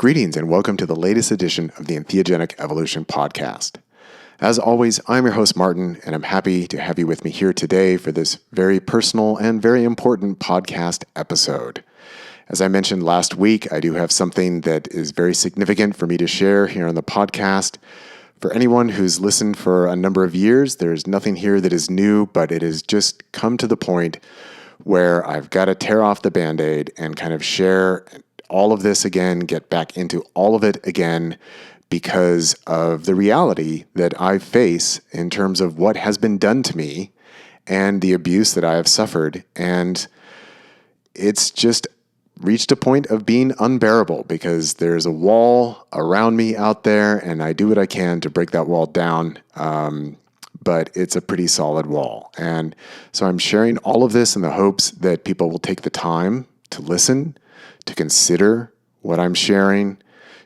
Greetings and welcome to the latest edition of the Entheogenic Evolution podcast. As always, I'm your host Martin, and I'm happy to have you with me here today for this very personal and very important podcast episode. As I mentioned last week, I do have something that is very significant for me to share here on the podcast. For anyone who's listened for a number of years, there's nothing here that is new, but it has just come to the point where I've got to tear off the Band-Aid and kind of share all of this again, get back into all of it again, because of the reality that I face in terms of what has been done to me and the abuse that I have suffered. And it's just reached a point of being unbearable because there's a wall around me out there, and I do what I can to break that wall down. But it's a pretty solid wall. And so I'm sharing all of this in the hopes that people will take the time to listen, to consider what I'm sharing,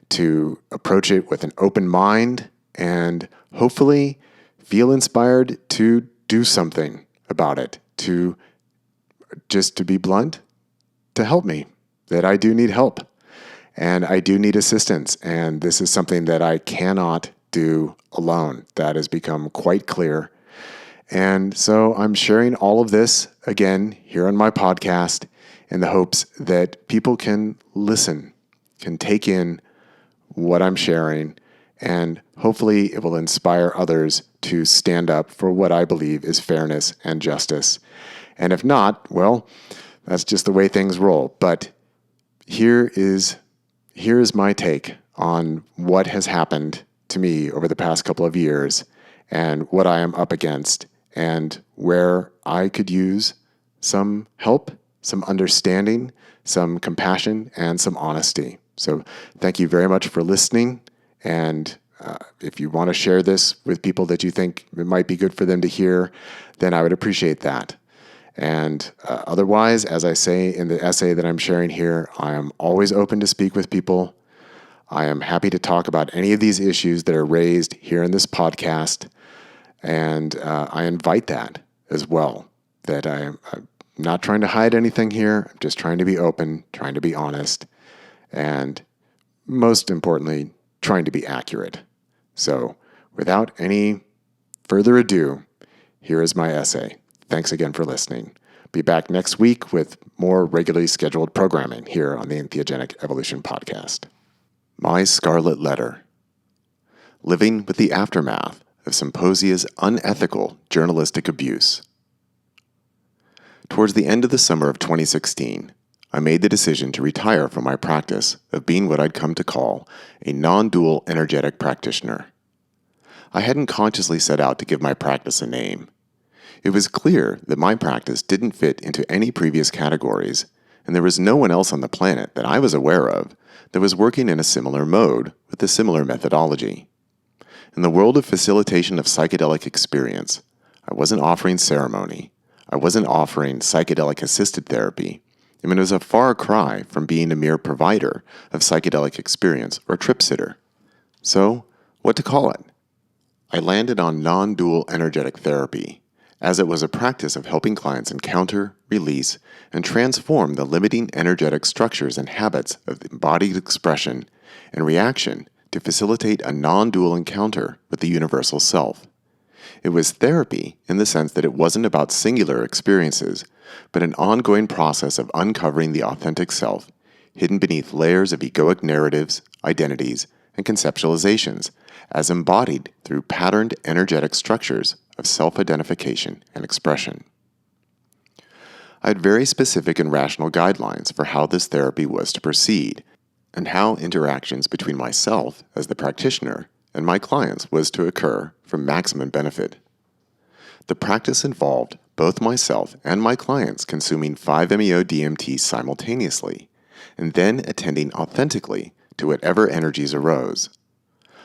to approach it with an open mind, and hopefully feel inspired to do something about it, to be blunt, to help me, that I do need help, and I do need assistance, and this is something that I cannot do alone. That has become quite clear. And so I'm sharing all of this again here on my podcast in the hopes that people can listen, can take in what I'm sharing, and hopefully it will inspire others to stand up for what I believe is fairness and justice. And if not, well, that's just the way things roll. But here is my take on what has happened to me over the past couple of years and what I am up against and where I could use some help, some understanding, some compassion, and some honesty. So thank you very much for listening. And if you want to share this with people that you think it might be good for them to hear, then I would appreciate that. And otherwise, as I say in the essay that I'm sharing here, I am always open to speak with people. I am happy to talk about any of these issues that are raised here in this podcast. And I invite that as well, that I'm not trying to hide anything here. I'm just trying to be open, trying to be honest, and most importantly, trying to be accurate. So without any further ado, here is my essay. Thanks again for listening. Be back next week with more regularly scheduled programming here on the Entheogenic Evolution podcast. My Scarlet Letter. Living with the aftermath of Psymposia's unethical journalistic abuse. Towards the end of the summer of 2016, I made the decision to retire from my practice of being what I'd come to call a non-dual energetic practitioner. I hadn't consciously set out to give my practice a name. It was clear that my practice didn't fit into any previous categories, and there was no one else on the planet that I was aware of that was working in a similar mode with a similar methodology. In the world of facilitation of psychedelic experience, I wasn't offering ceremony. I wasn't offering psychedelic-assisted therapy. I mean, it was a far cry from being a mere provider of psychedelic experience or trip sitter. So, what to call it? I landed on non-dual energetic therapy, as it was a practice of helping clients encounter, release, and transform the limiting energetic structures and habits of embodied expression and reaction to facilitate a non-dual encounter with the universal self. It was therapy in the sense that it wasn't about singular experiences, but an ongoing process of uncovering the authentic self, hidden beneath layers of egoic narratives, identities, and conceptualizations, as embodied through patterned energetic structures of self-identification and expression. I had very specific and rational guidelines for how this therapy was to proceed, and how interactions between myself as the practitioner and my clients was to occur for maximum benefit. The practice involved both myself and my clients consuming 5-MeO-DMT simultaneously, and then attending authentically to whatever energies arose.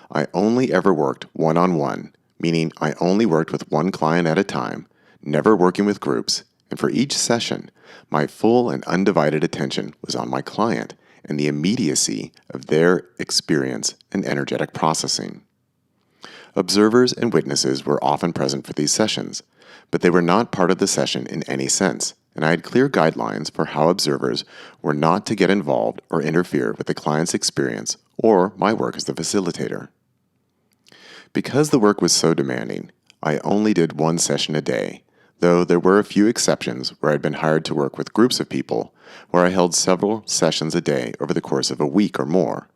I only ever worked one-on-one, meaning I only worked with one client at a time, never working with groups, and for each session, my full and undivided attention was on my client and the immediacy of their experience and energetic processing. Observers and witnesses were often present for these sessions, but they were not part of the session in any sense, and I had clear guidelines for how observers were not to get involved or interfere with the client's experience or my work as the facilitator. Because the work was so demanding, I only did one session a day, though there were a few exceptions where I'd been hired to work with groups of people, where I held several sessions a day over the course of a week or more.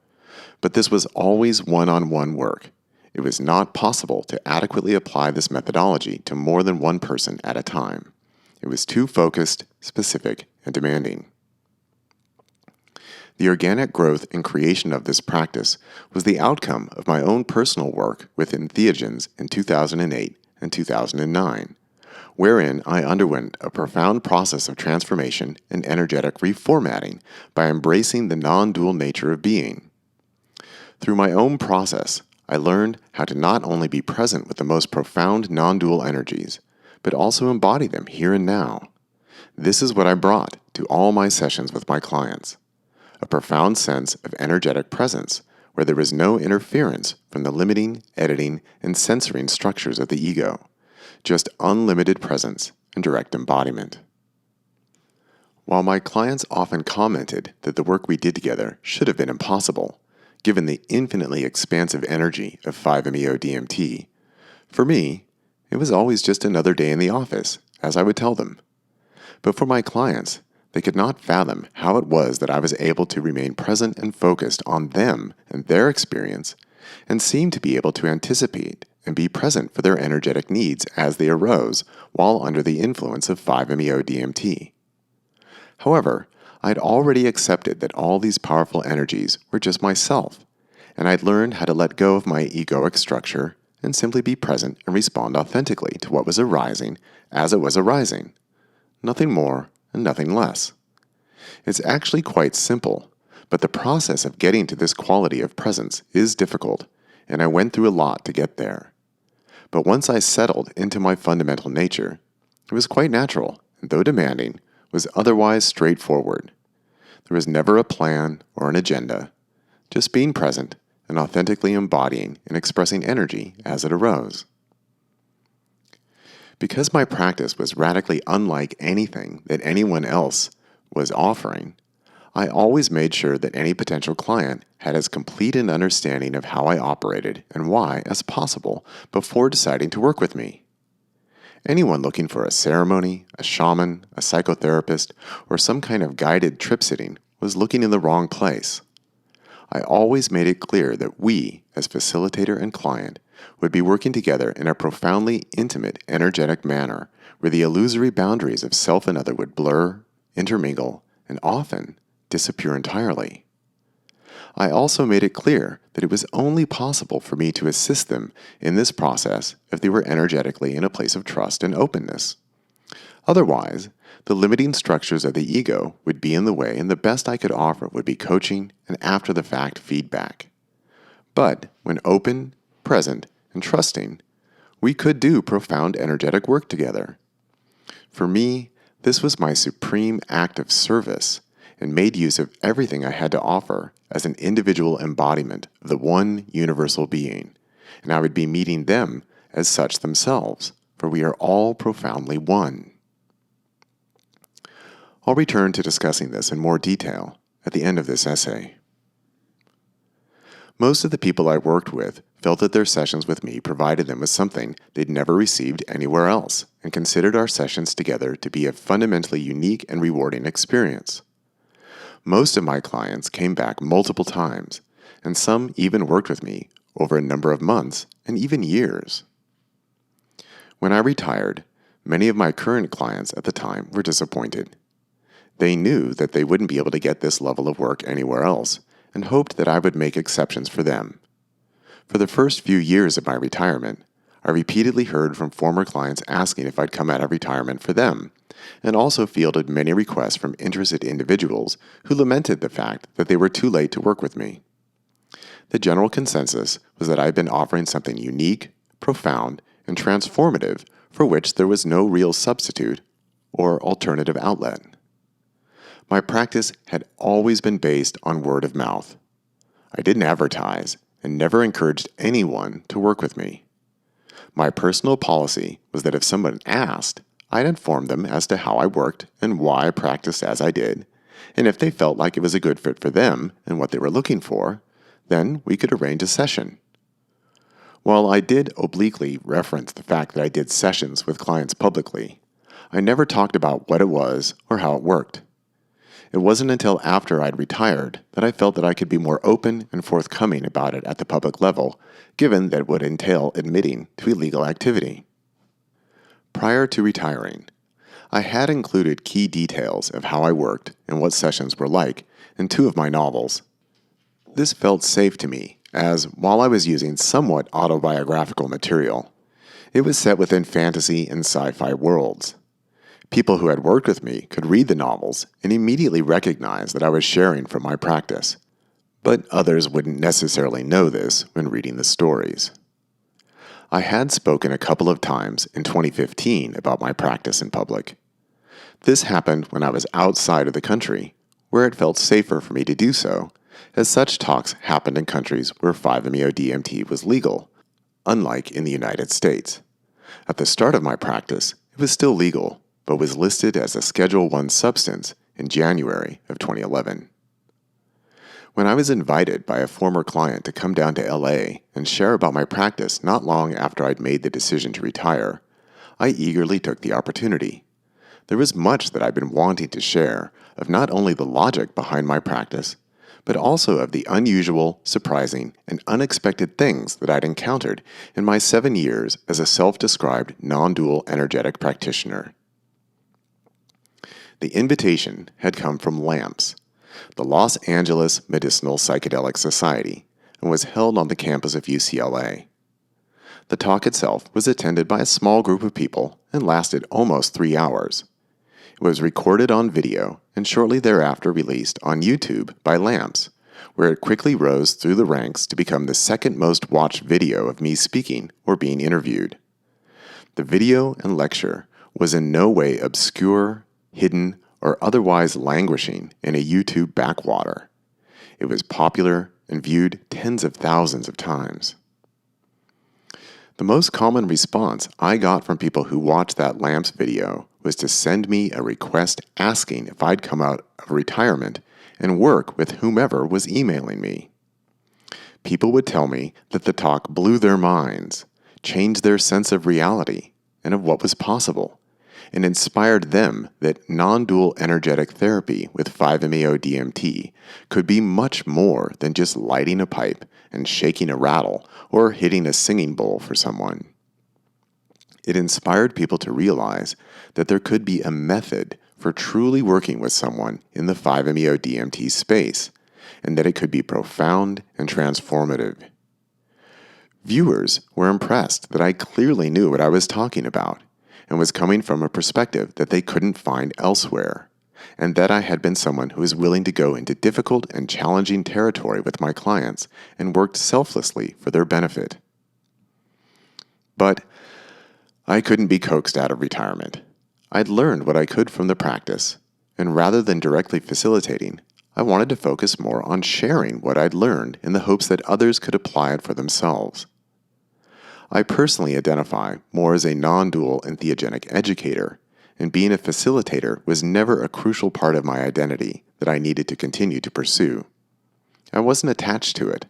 But this was always one-on-one work. It was not possible to adequately apply this methodology to more than one person at a time. It was too focused, specific, and demanding. The organic growth and creation of this practice was the outcome of my own personal work with entheogens in 2008 and 2009, wherein I underwent a profound process of transformation and energetic reformatting by embracing the non-dual nature of being. Through my own process, I learned how to not only be present with the most profound non-dual energies, but also embody them here and now. This is what I brought to all my sessions with my clients. A profound sense of energetic presence, where there is no interference from the limiting, editing, and censoring structures of the ego, just unlimited presence and direct embodiment. While my clients often commented that the work we did together should have been impossible, given the infinitely expansive energy of 5-MeO-DMT, for me, it was always just another day in the office, as I would tell them. But for my clients, they could not fathom how it was that I was able to remain present and focused on them and their experience, and seemed to be able to anticipate and be present for their energetic needs as they arose while under the influence of 5-MeO-DMT. However, I'd already accepted that all these powerful energies were just myself, and I'd learned how to let go of my egoic structure and simply be present and respond authentically to what was arising as it was arising. Nothing more and nothing less. It's actually quite simple, but the process of getting to this quality of presence is difficult, and I went through a lot to get there. But once I settled into my fundamental nature, it was quite natural, and though demanding, was otherwise straightforward. There was never a plan or an agenda, just being present and authentically embodying and expressing energy as it arose. Because my practice was radically unlike anything that anyone else was offering, I always made sure that any potential client had as complete an understanding of how I operated and why as possible before deciding to work with me. Anyone looking for a ceremony, a shaman, a psychotherapist, or some kind of guided trip sitting was looking in the wrong place. I always made it clear that we, as facilitator and client, would be working together in a profoundly intimate, energetic manner where the illusory boundaries of self and other would blur, intermingle, and often disappear entirely. I also made it clear that it was only possible for me to assist them in this process if they were energetically in a place of trust and openness. Otherwise, the limiting structures of the ego would be in the way, and the best I could offer would be coaching and after-the-fact feedback. But when open, present, and trusting, we could do profound energetic work together. For me, this was my supreme act of service, and made use of everything I had to offer as an individual embodiment of the one universal being, and I would be meeting them as such themselves, for we are all profoundly one. I'll return to discussing this in more detail at the end of this essay. Most of the people I worked with felt that their sessions with me provided them with something they'd never received anywhere else, and considered our sessions together to be a fundamentally unique and rewarding experience. Most of my clients came back multiple times, and some even worked with me over a number of months and even years. When I retired, many of my current clients at the time were disappointed. They knew that they wouldn't be able to get this level of work anywhere else, and hoped that I would make exceptions for them. For the first few years of my retirement, I repeatedly heard from former clients asking if I'd come out of retirement for them, and also fielded many requests from interested individuals who lamented the fact that they were too late to work with me. The general consensus was that I had been offering something unique, profound, and transformative for which there was no real substitute or alternative outlet. My practice had always been based on word of mouth. I didn't advertise and never encouraged anyone to work with me. My personal policy was that if someone asked, I'd inform them as to how I worked and why I practiced as I did, and if they felt like it was a good fit for them and what they were looking for, then we could arrange a session. While I did obliquely reference the fact that I did sessions with clients publicly, I never talked about what it was or how it worked. It wasn't until after I'd retired that I felt that I could be more open and forthcoming about it at the public level, given that it would entail admitting to illegal activity. Prior to retiring, I had included key details of how I worked and what sessions were like in 2 of my novels. This felt safe to me, as while I was using somewhat autobiographical material, it was set within fantasy and sci-fi worlds. People who had worked with me could read the novels and immediately recognize that I was sharing from my practice, but others wouldn't necessarily know this when reading the stories. I had spoken a couple of times in 2015 about my practice in public. This happened when I was outside of the country, where it felt safer for me to do so, as such talks happened in countries where 5-MeO-DMT was legal, unlike in the United States. At the start of my practice, it was still legal, but was listed as a Schedule I substance in January of 2011. When I was invited by a former client to come down to LA and share about my practice not long after I'd made the decision to retire, I eagerly took the opportunity. There was much that I'd been wanting to share of not only the logic behind my practice, but also of the unusual, surprising, and unexpected things that I'd encountered in my 7 years as a self-described non-dual energetic practitioner. The invitation had come from LAMPS, the Los Angeles Medicinal Psychedelic Society, and was held on the campus of UCLA. The talk itself was attended by a small group of people and lasted almost 3 hours. It was recorded on video and shortly thereafter released on YouTube by LAMPS, where it quickly rose through the ranks to become the second most watched video of me speaking or being interviewed. The video and lecture was in no way obscure, hidden, or otherwise languishing in a YouTube backwater. It was popular and viewed tens of thousands of times. The most common response I got from people who watched that LAMPS video was to send me a request asking if I'd come out of retirement and work with whomever was emailing me. People would tell me that the talk blew their minds, changed their sense of reality and of what was possible, and inspired them that non-dual energetic therapy with 5-MeO-DMT could be much more than just lighting a pipe and shaking a rattle or hitting a singing bowl for someone. It inspired people to realize that there could be a method for truly working with someone in the 5-MeO-DMT space, and that it could be profound and transformative. Viewers were impressed that I clearly knew what I was talking about, and was coming from a perspective that they couldn't find elsewhere, and that I had been someone who was willing to go into difficult and challenging territory with my clients and worked selflessly for their benefit. But I couldn't be coaxed out of retirement. I'd learned what I could from the practice, and rather than directly facilitating, I wanted to focus more on sharing what I'd learned in the hopes that others could apply it for themselves. I personally identify more as a non-dual entheogenic educator, and being a facilitator was never a crucial part of my identity that I needed to continue to pursue. I wasn't attached to it.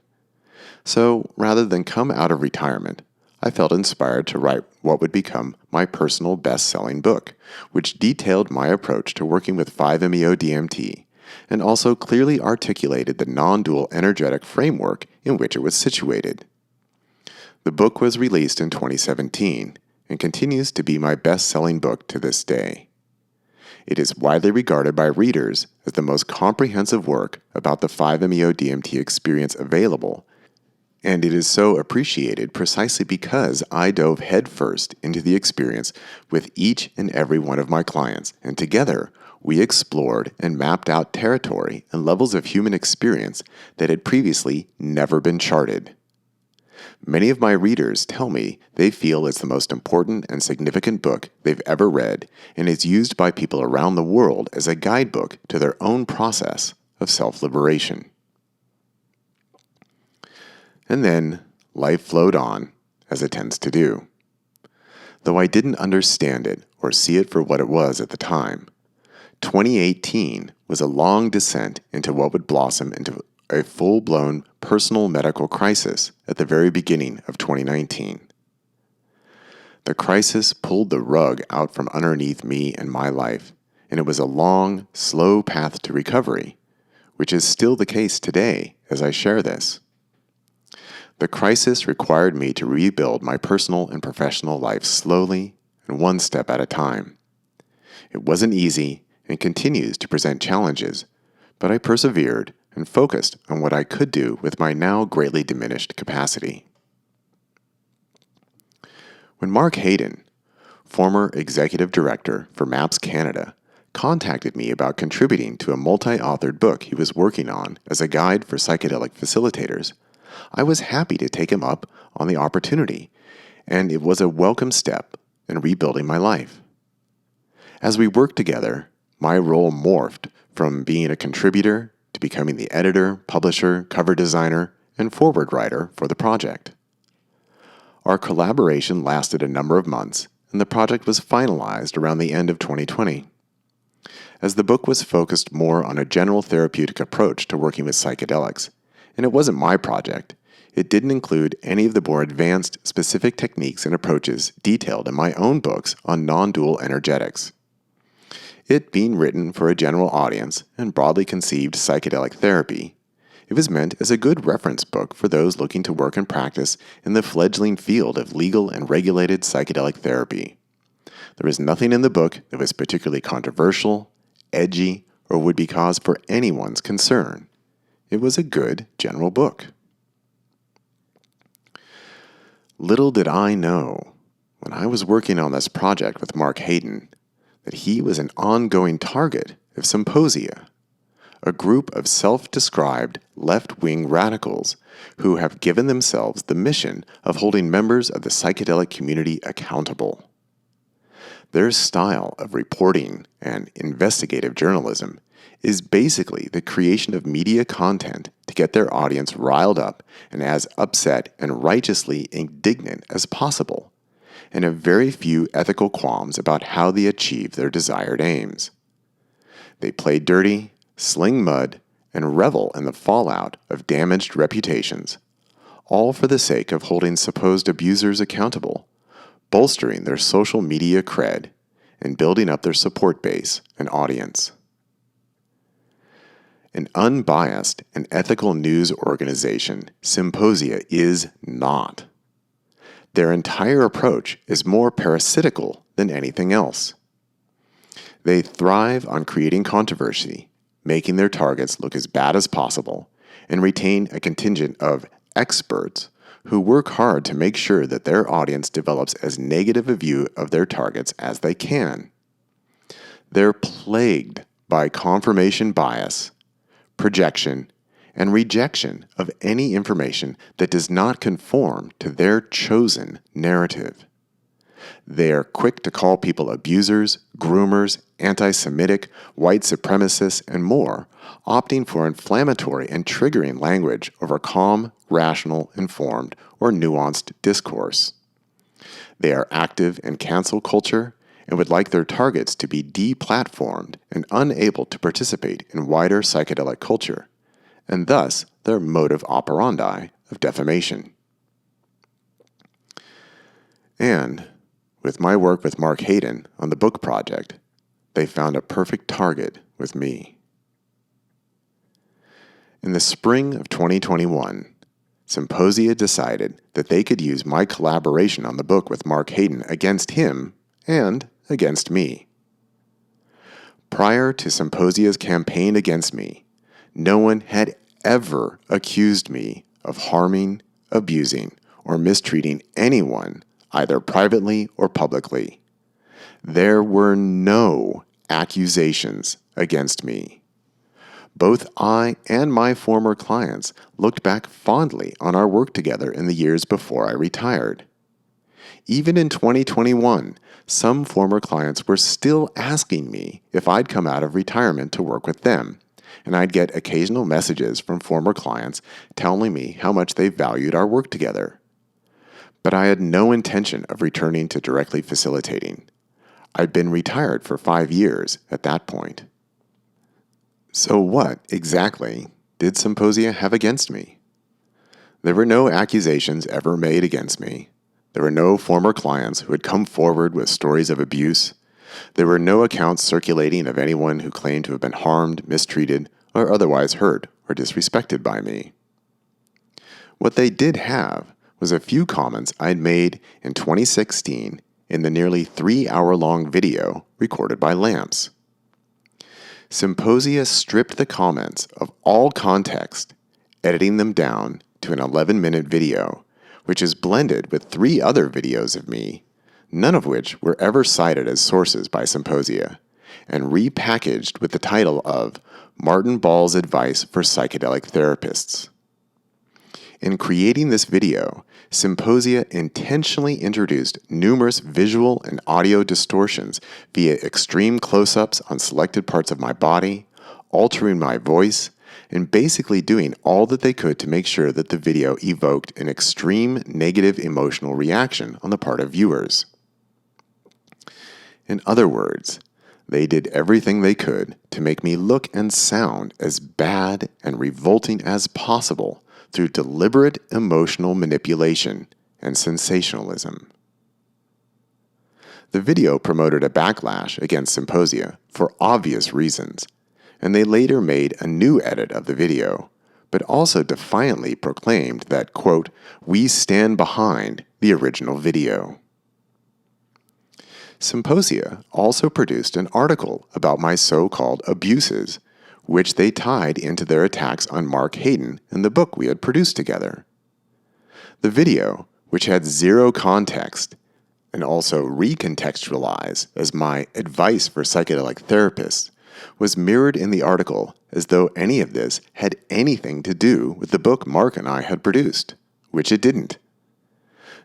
So, rather than come out of retirement, I felt inspired to write what would become my personal best-selling book, which detailed my approach to working with 5-MeO-DMT, and also clearly articulated the non-dual energetic framework in which it was situated. The book was released in 2017 and continues to be my best-selling book to this day. It is widely regarded by readers as the most comprehensive work about the 5-MeO-DMT experience available, and it is so appreciated precisely because I dove headfirst into the experience with each and every one of my clients, and together we explored and mapped out territory and levels of human experience that had previously never been charted. Many of my readers tell me they feel it's the most important and significant book they've ever read, and is used by people around the world as a guidebook to their own process of self-liberation. And then life flowed on, as it tends to do. Though I didn't understand it or see it for what it was at the time. 2018 was a long descent into what would blossom into a full-blown personal medical crisis at the very beginning of 2019. The crisis pulled the rug out from underneath me and my life, and it was a long, slow path to recovery, which is still the case today as I share this. The crisis required me to rebuild my personal and professional life slowly and one step at a time. It wasn't easy and continues to present challenges, but I persevered and focused on what I could do with my now greatly diminished capacity. When Mark Hayden, former executive director for MAPS Canada, contacted me about contributing to a multi-authored book he was working on as a guide for psychedelic facilitators, I was happy to take him up on the opportunity, and it was a welcome step in rebuilding my life. As we worked together, my role morphed from being a contributor to becoming the editor, publisher, cover designer, and forward writer for the project. Our collaboration lasted a number of months, and the project was finalized around the end of 2020. As the book was focused more on a general therapeutic approach to working with psychedelics, and it wasn't my project, it didn't include any of the more advanced specific techniques and approaches detailed in my own books on non-dual energetics. It being written for a general audience and broadly conceived psychedelic therapy, it was meant as a good reference book for those looking to work and practice in the fledgling field of legal and regulated psychedelic therapy. There was nothing in the book that was particularly controversial, edgy, or would be cause for anyone's concern. It was a good general book. Little did I know, when I was working on this project with Mark Hayden, that he was an ongoing target of Psymposia, a group of self-described left-wing radicals who have given themselves the mission of holding members of the psychedelic community accountable. Their style of reporting and investigative journalism is basically the creation of media content to get their audience riled up and as upset and righteously indignant as possible, and have very few ethical qualms about how they achieve their desired aims. They play dirty, sling mud, and revel in the fallout of damaged reputations, all for the sake of holding supposed abusers accountable, bolstering their social media cred, and building up their support base and audience. An unbiased and ethical news organization, Psymposia is not. Their entire approach is more parasitical than anything else. They thrive on creating controversy, making their targets look as bad as possible, and retain a contingent of experts who work hard to make sure that their audience develops as negative a view of their targets as they can. They're plagued by confirmation bias, projection, and rejection of any information that does not conform to their chosen narrative. They are quick to call people abusers, groomers, anti-Semitic, white supremacists, and more, opting for inflammatory and triggering language over calm, rational, informed, or nuanced discourse. They are active in cancel culture and would like their targets to be deplatformed and unable to participate in wider psychedelic culture, and thus their modus operandi of defamation. And, with my work with Mark Hayden on the book project, they found a perfect target with me. In the spring of 2021, Psymposia decided that they could use my collaboration on the book with Mark Hayden against him and against me. Prior to Symposia's campaign against me, no one had ever accused me of harming, abusing, or mistreating anyone, either privately or publicly. There were no accusations against me. Both I and my former clients looked back fondly on our work together in the years before I retired. Even in 2021, some former clients were still asking me if I'd come out of retirement to work with them, and I'd get occasional messages from former clients telling me how much they valued our work together. But I had no intention of returning to directly facilitating. I'd been retired for 5 years at that point. So what, exactly, did Psymposia have against me? There were no accusations ever made against me. There were no former clients who had come forward with stories of abuse. There were no accounts circulating of anyone who claimed to have been harmed, mistreated, or otherwise hurt or disrespected by me. What they did have was a few comments I'd made in 2016 in the nearly 3-hour-long video recorded by Lamps. Psymposia stripped the comments of all context, editing them down to an 11-minute video, which is blended with 3 other videos of me, none of which were ever cited as sources by Psymposia, and repackaged with the title of Martin Ball's Advice for Psychedelic Therapists. In creating this video, Psymposia intentionally introduced numerous visual and audio distortions via extreme close-ups on selected parts of my body, altering my voice, and basically doing all that they could to make sure that the video evoked an extreme negative emotional reaction on the part of viewers. In other words, they did everything they could to make me look and sound as bad and revolting as possible through deliberate emotional manipulation and sensationalism. The video promoted a backlash against Psymposia for obvious reasons, and they later made a new edit of the video, but also defiantly proclaimed that, quote, "we stand behind the original video." Psymposia also produced an article about my so-called abuses, which they tied into their attacks on Mark Hayden and the book we had produced together. The video, which had zero context and also recontextualized as my advice for psychedelic therapists, was mirrored in the article as though any of this had anything to do with the book Mark and I had produced, which it didn't.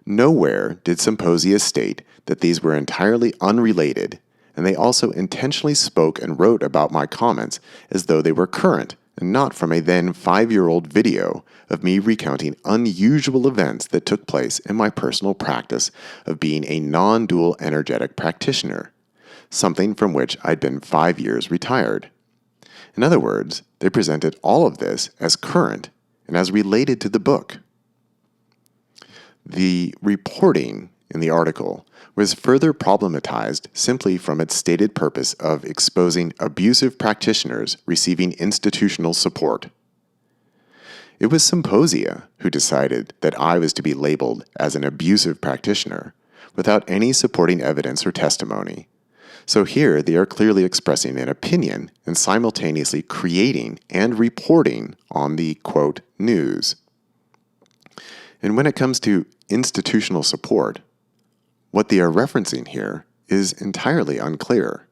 Nowhere did Psymposia state that these were entirely unrelated, and they also intentionally spoke and wrote about my comments as though they were current and not from a then 5-year-old video of me recounting unusual events that took place in my personal practice of being a non-dual energetic practitioner, something from which I'd been 5 years retired. In other words, they presented all of this as current and as related to the book. The reporting in the article was further problematized simply from its stated purpose of exposing abusive practitioners receiving institutional support. It was Psymposia who decided that I was to be labeled as an abusive practitioner without any supporting evidence or testimony. So here they are clearly expressing an opinion and simultaneously creating and reporting on the, quote, news. And when it comes to institutional support, what they are referencing here is entirely unclear.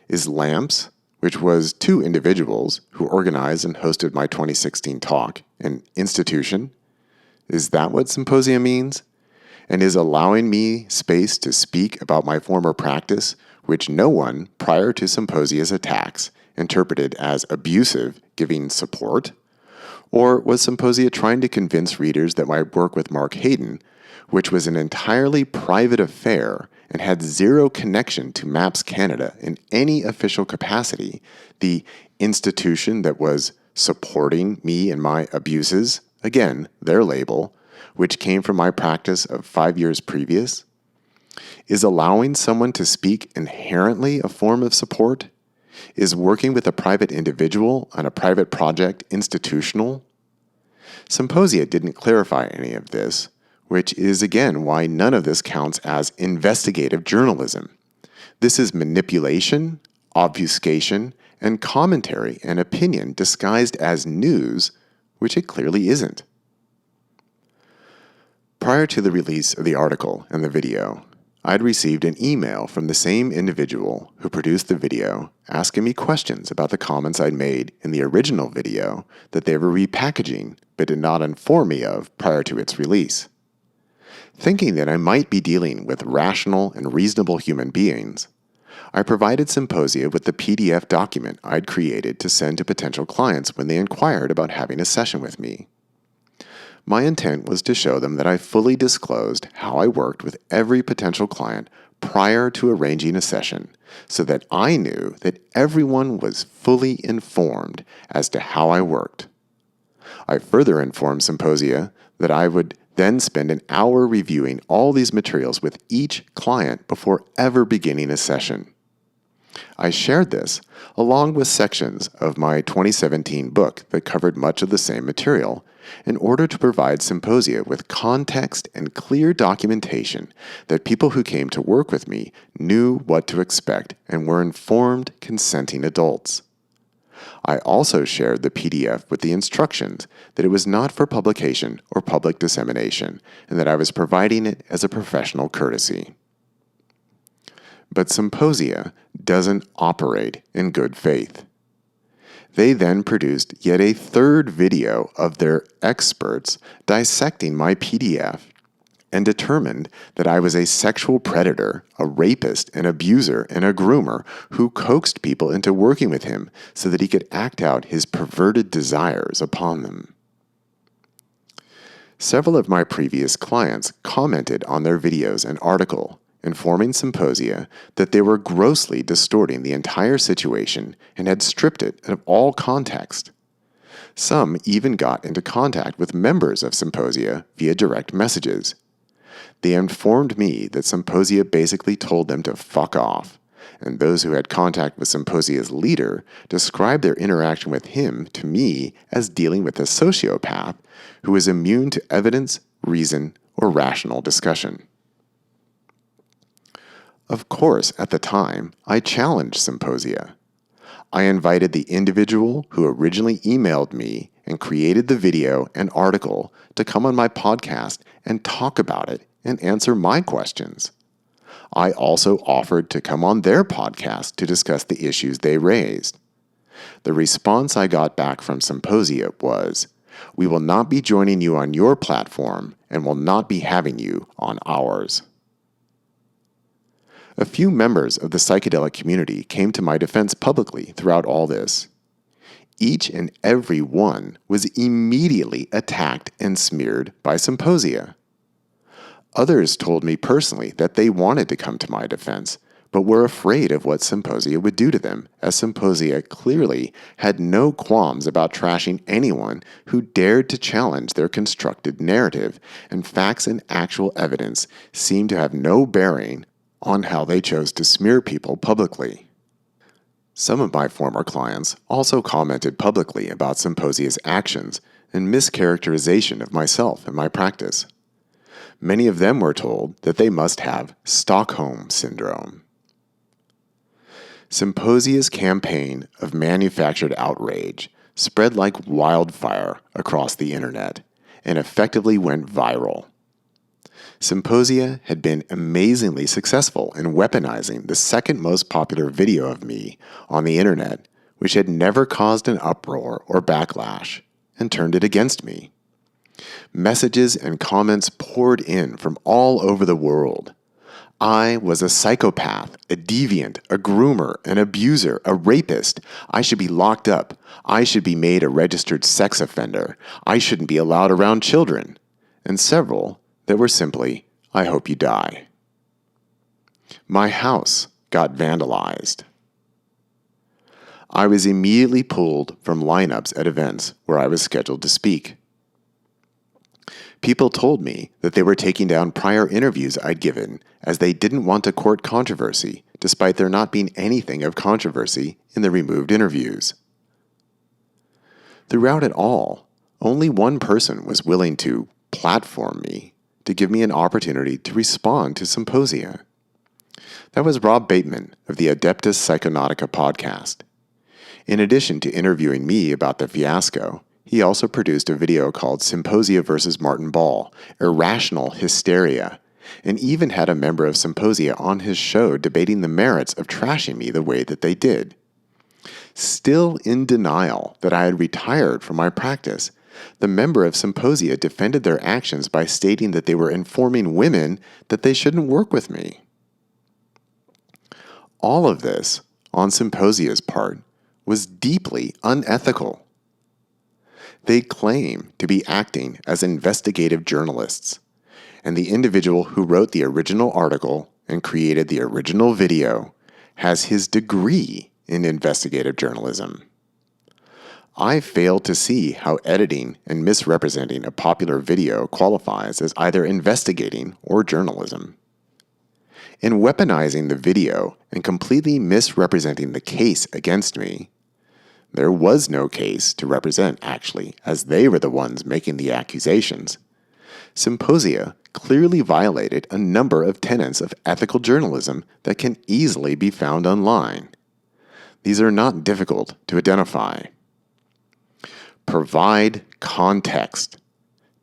Is Lamps, which was 2 individuals who organized and hosted my 2016 talk, an institution? Is that what Psymposia means? And is allowing me space to speak about my former practice, which no one prior to Symposia's attacks interpreted as abusive, giving support? Or was Psymposia trying to convince readers that my work with Mark Hayden, which was an entirely private affair and had zero connection to MAPS Canada in any official capacity, the institution that was supporting me and my abuses, again, their label, which came from my practice of 5 years previous? Is allowing someone to speak inherently a form of support? Is working with a private individual on a private project institutional? Psymposia didn't clarify any of this, which is again why none of this counts as investigative journalism. This is manipulation, obfuscation, and commentary and opinion disguised as news, which it clearly isn't. Prior to the release of the article and the video, I'd received an email from the same individual who produced the video asking me questions about the comments I'd made in the original video that they were repackaging but did not inform me of prior to its release. Thinking that I might be dealing with rational and reasonable human beings, I provided Psymposia with the PDF document I'd created to send to potential clients when they inquired about having a session with me. My intent was to show them that I fully disclosed how I worked with every potential client prior to arranging a session so that I knew that everyone was fully informed as to how I worked. I further informed Psymposia that I would then spend an hour reviewing all these materials with each client before ever beginning a session. I shared this along with sections of my 2017 book that covered much of the same material in order to provide Psymposia with context and clear documentation that people who came to work with me knew what to expect and were informed, consenting adults. I also shared the PDF with the instructions that it was not for publication or public dissemination and that I was providing it as a professional courtesy. But Psymposia doesn't operate in good faith. They then produced yet a third video of their experts dissecting my PDF and determined that I was a sexual predator, a rapist, an abuser, and a groomer who coaxed people into working with him so that he could act out his perverted desires upon them. Several of my previous clients commented on their videos and article, informing Psymposia that they were grossly distorting the entire situation and had stripped it of all context. Some even got into contact with members of Psymposia via direct messages. They informed me that Psymposia basically told them to fuck off, and those who had contact with Symposia's leader described their interaction with him to me as dealing with a sociopath who is immune to evidence, reason, or rational discussion. Of course, at the time, I challenged Psymposia. I invited the individual who originally emailed me and created the video and article to come on my podcast and talk about it and answer my questions. I also offered to come on their podcast to discuss the issues they raised. The response I got back from Psymposia was, "We will not be joining you on your platform and will not be having you on ours." A few members of the psychedelic community came to my defense publicly throughout all this. Each and every one was immediately attacked and smeared by Psymposia. Others told me personally that they wanted to come to my defense, but were afraid of what Psymposia would do to them, as Psymposia clearly had no qualms about trashing anyone who dared to challenge their constructed narrative, and facts and actual evidence seemed to have no bearing on how they chose to smear people publicly. Some of my former clients also commented publicly about Symposia's actions and mischaracterization of myself and my practice. Many of them were told that they must have Stockholm Syndrome. Symposia's campaign of manufactured outrage spread like wildfire across the internet and effectively went viral. Symposia had been amazingly successful in weaponizing the second most popular video of me on the internet, which had never caused an uproar or backlash, and turned it against me. Messages and comments poured in from all over the world. I was a psychopath, a deviant, a groomer, an abuser, a rapist. I should be locked up. I should be made a registered sex offender. I shouldn't be allowed around children. And several that were simply, "I hope you die." My house got vandalized. I was immediately pulled from lineups at events where I was scheduled to speak. People told me that they were taking down prior interviews I'd given as they didn't want to court controversy, despite there not being anything of controversy in the removed interviews. Throughout it all, only one person was willing to platform me to give me an opportunity to respond to Psymposia. That was Rob Bateman of the Adeptus Psychonautica podcast. In addition to interviewing me about the fiasco, he also produced a video called Psymposia vs. Martin Ball, Irrational Hysteria, and even had a member of Psymposia on his show debating the merits of trashing me the way that they did. Still in denial that I had retired from my practice, the member of Psymposia defended their actions by stating that they were informing women that they shouldn't work with me. All of this, on Symposia's part, was deeply unethical. They claim to be acting as investigative journalists, and the individual who wrote the original article and created the original video, has his degree in investigative journalism. I fail to see how editing and misrepresenting a popular video qualifies as either investigating or journalism. In weaponizing the video and completely misrepresenting the case against me, there was no case to represent, actually, as they were the ones making the accusations. Psymposia clearly violated a number of tenets of ethical journalism that can easily be found online. These are not difficult to identify. Provide context.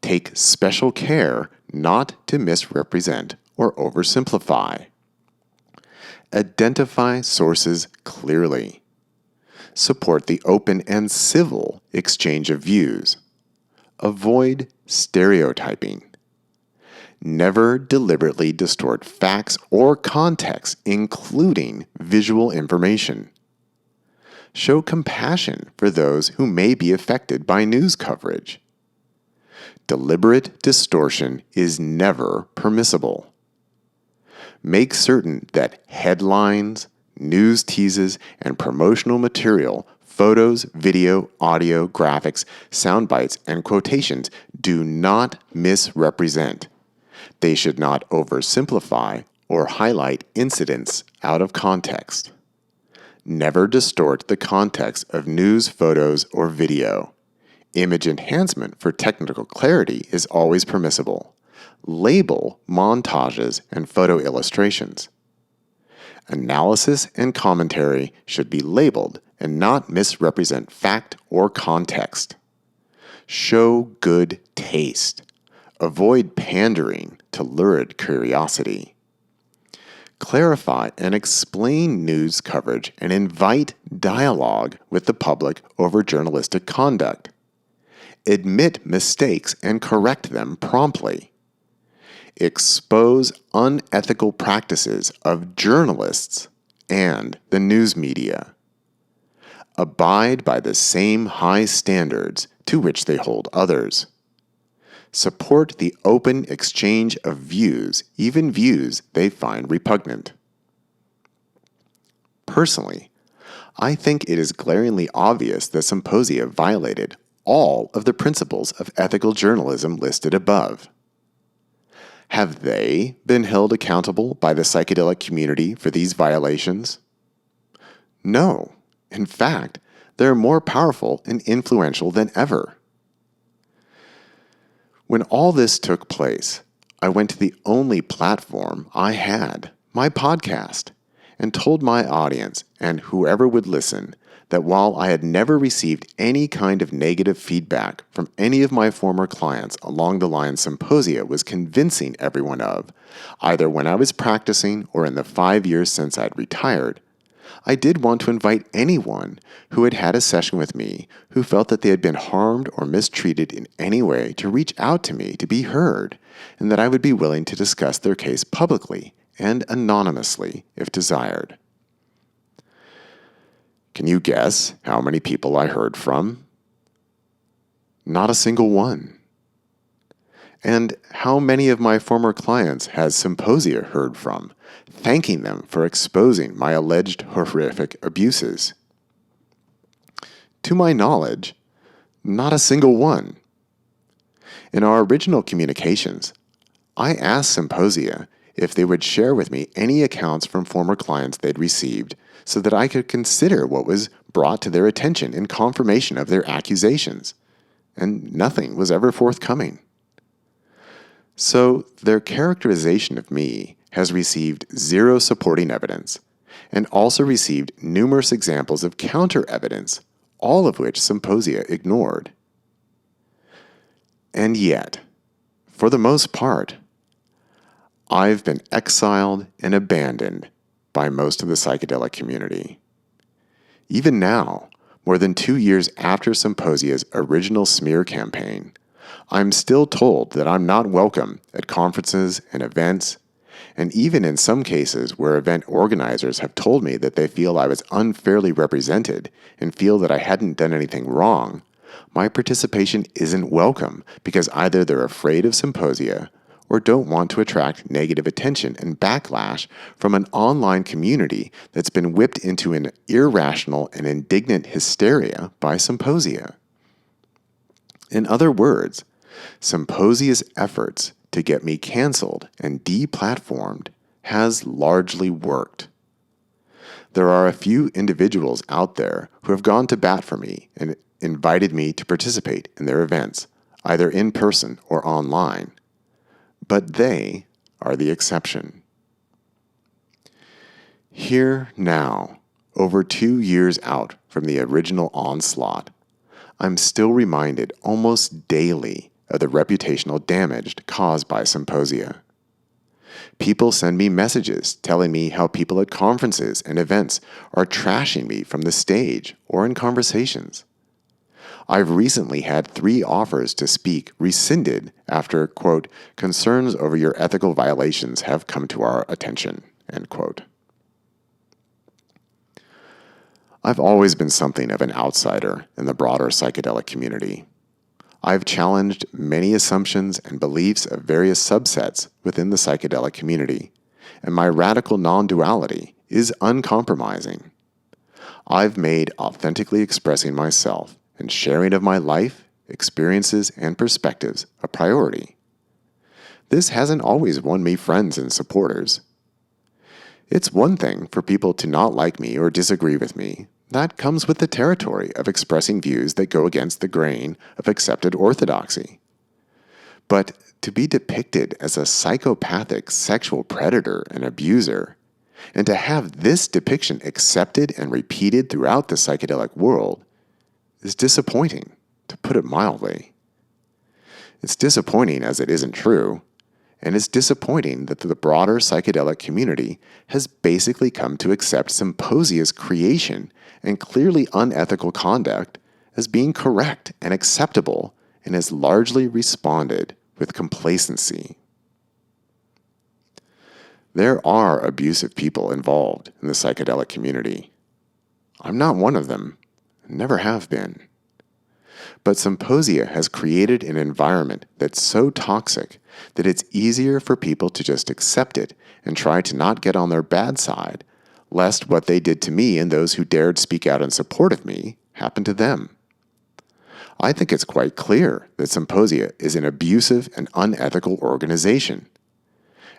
Take special care not to misrepresent or oversimplify. Identify sources clearly. Support the open and civil exchange of views. Avoid stereotyping. Never deliberately distort facts or context, including visual information. Show compassion for those who may be affected by news coverage. Deliberate distortion is never permissible. Make certain that headlines, news teases, and promotional material, photos, video, audio, graphics, sound bites, and quotations do not misrepresent. They should not oversimplify or highlight incidents out of context. Never distort the context of news, photos, or video. Image enhancement for technical clarity is always permissible. Label montages and photo illustrations. Analysis and commentary should be labeled and not misrepresent fact or context. Show good taste. Avoid pandering to lurid curiosity. Clarify and explain news coverage and invite dialogue with the public over journalistic conduct. Admit mistakes and correct them promptly. Expose unethical practices of journalists and the news media. Abide by the same high standards to which they hold others. Support the open exchange of views, even views they find repugnant. Personally, I think it is glaringly obvious that Psymposia violated all of the principles of ethical journalism listed above. Have they been held accountable by the psychedelic community for these violations? No. In fact, they're more powerful and influential than ever. When all this took place, I went to the only platform I had, my podcast, and told my audience and whoever would listen that while I had never received any kind of negative feedback from any of my former clients along the lines Psymposia was convincing everyone of, either when I was practicing or in the 5 years since I'd retired, I did want to invite anyone who had had a session with me who felt that they had been harmed or mistreated in any way to reach out to me to be heard, and that I would be willing to discuss their case publicly and anonymously if desired. Can you guess how many people I heard from? Not a single one. And how many of my former clients has Psymposia heard from, thanking them for exposing my alleged horrific abuses? To my knowledge, not a single one. In our original communications, I asked Psymposia if they would share with me any accounts from former clients they'd received so that I could consider what was brought to their attention in confirmation of their accusations, and nothing was ever forthcoming. So their characterization of me has received zero supporting evidence, and also received numerous examples of counter-evidence, all of which Psymposia ignored. And yet, for the most part, I've been exiled and abandoned by most of the psychedelic community. Even now, more than 2 years after Psymposia's original smear campaign, I'm still told that I'm not welcome at conferences and events, and even in some cases where event organizers have told me that they feel I was unfairly represented and feel that I hadn't done anything wrong, my participation isn't welcome because either they're afraid of Psymposia or don't want to attract negative attention and backlash from an online community that's been whipped into an irrational and indignant hysteria by Psymposia. In other words, Symposia's efforts to get me canceled and deplatformed has largely worked. There are a few individuals out there who have gone to bat for me and invited me to participate in their events, either in person or online, but they are the exception. Here now, over 2 years out from the original onslaught, I'm still reminded almost daily of the reputational damage caused by Psymposia. People send me messages telling me how people at conferences and events are trashing me from the stage or in conversations. I've recently had 3 offers to speak rescinded after, quote, concerns over your ethical violations have come to our attention, end quote. I've always been something of an outsider in the broader psychedelic community. I've challenged many assumptions and beliefs of various subsets within the psychedelic community, and my radical non-duality is uncompromising. I've made authentically expressing myself and sharing of my life, experiences, and perspectives a priority. This hasn't always won me friends and supporters. It's one thing for people to not like me or disagree with me. That comes with the territory of expressing views that go against the grain of accepted orthodoxy. But to be depicted as a psychopathic sexual predator and abuser, and to have this depiction accepted and repeated throughout the psychedelic world, is disappointing, to put it mildly. It's disappointing as it isn't true, and it's disappointing that the broader psychedelic community has basically come to accept Symposia's creation and clearly unethical conduct as being correct and acceptable, and has largely responded with complacency. There are abusive people involved in the psychedelic community. I'm not one of them, never have been. But Psymposia has created an environment that's so toxic that it's easier for people to just accept it and try to not get on their bad side, lest what they did to me and those who dared speak out in support of me happen to them. I think it's quite clear that Psymposia is an abusive and unethical organization.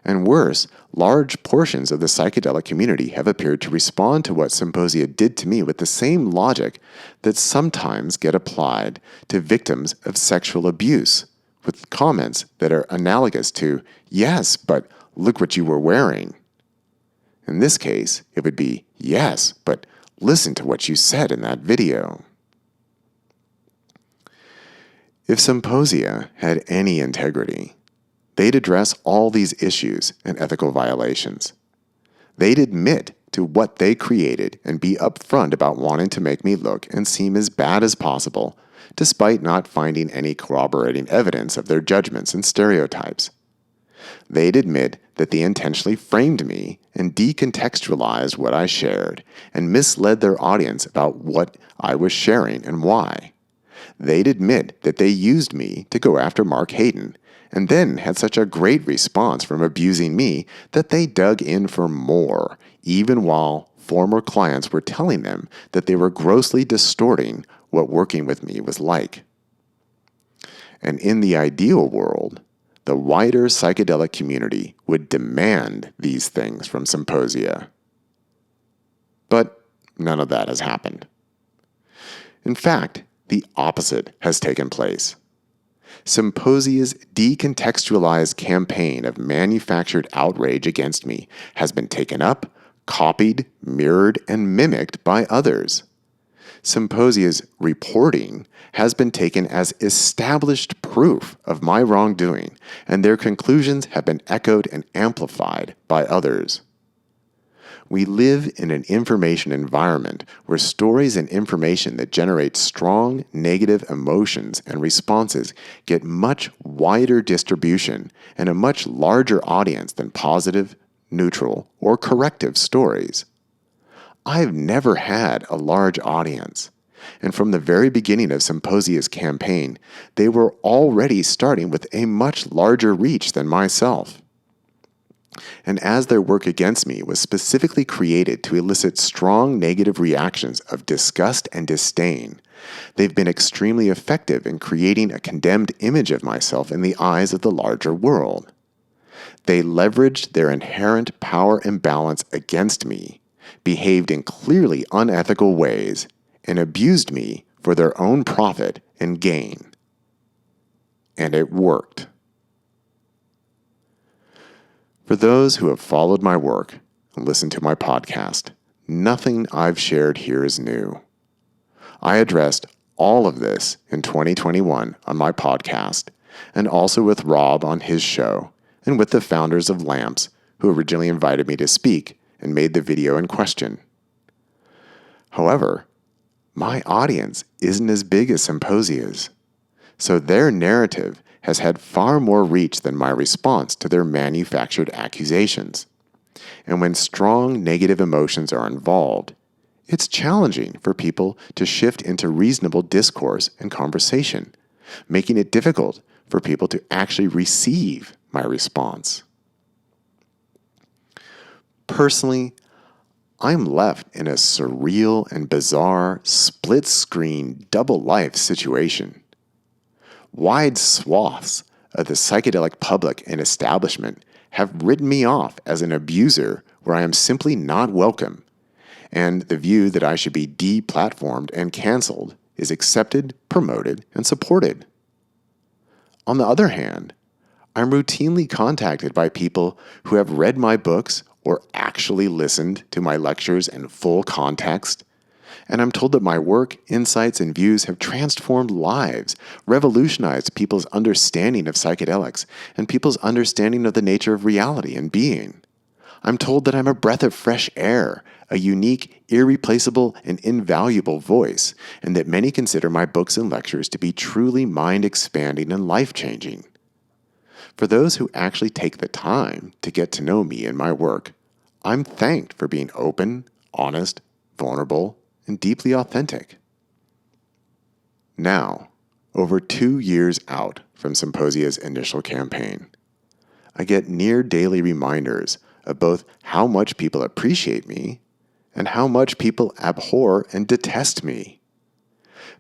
And worse, large portions of the psychedelic community have appeared to respond to what Psymposia did to me with the same logic that sometimes get applied to victims of sexual abuse, with comments that are analogous to, yes, but look what you were wearing. In this case, it would be, yes, but listen to what you said in that video. If Psymposia had any integrity, they'd address all these issues and ethical violations. They'd admit to what they created and be upfront about wanting to make me look and seem as bad as possible, despite not finding any corroborating evidence of their judgments and stereotypes. They'd admit that they intentionally framed me and decontextualized what I shared and misled their audience about what I was sharing and why. They'd admit that they used me to go after Mark Hayden, and then had such a great response from abusing me that they dug in for more, even while former clients were telling them that they were grossly distorting what working with me was like. And in the ideal world, the wider psychedelic community would demand these things from Psymposia. But none of that has happened. In fact, the opposite has taken place. Symposia's decontextualized campaign of manufactured outrage against me has been taken up, copied, mirrored, and mimicked by others. Symposia's reporting has been taken as established proof of my wrongdoing, and their conclusions have been echoed and amplified by others. We live in an information environment where stories and information that generate strong negative emotions and responses get much wider distribution and a much larger audience than positive, neutral, or corrective stories. I've never had a large audience, And from the very beginning of Symposia's campaign, they were already starting with a much larger reach than myself. And as their work against me was specifically created to elicit strong negative reactions of disgust and disdain, they've been extremely effective in creating a condemned image of myself in the eyes of the larger world. They leveraged their inherent power imbalance against me, behaved in clearly unethical ways, and abused me for their own profit and gain. And it worked. For those who have followed my work and listened to my podcast, nothing I've shared here is new. I addressed all of this in 2021 on my podcast, and also with Rob on his show, and with the founders of Lamps, who originally invited me to speak and made the video in question. However, my audience isn't as big as Symposia's, so their narrative has had far more reach than my response to their manufactured accusations. And when strong negative emotions are involved, it's challenging for people to shift into reasonable discourse and conversation, making it difficult for people to actually receive my response. Personally, I'm left in a surreal and bizarre split-screen double-life situation. Wide swaths of the psychedelic public and establishment have written me off as an abuser where I am simply not welcome, and the view that I should be deplatformed and canceled is accepted, promoted, and supported. On the other hand, I'm routinely contacted by people who have read my books or actually listened to my lectures in full context, and I'm told that my work, insights, and views have transformed lives, revolutionized people's understanding of psychedelics, and people's understanding of the nature of reality and being. I'm told that I'm a breath of fresh air, a unique, irreplaceable, and invaluable voice, and that many consider my books and lectures to be truly mind-expanding and life-changing. For those who actually take the time to get to know me and my work, I'm thanked for being open, honest, vulnerable, and deeply authentic. Now, over 2 years out from Symposia's initial campaign, I get near daily reminders of both how much people appreciate me and how much people abhor and detest me.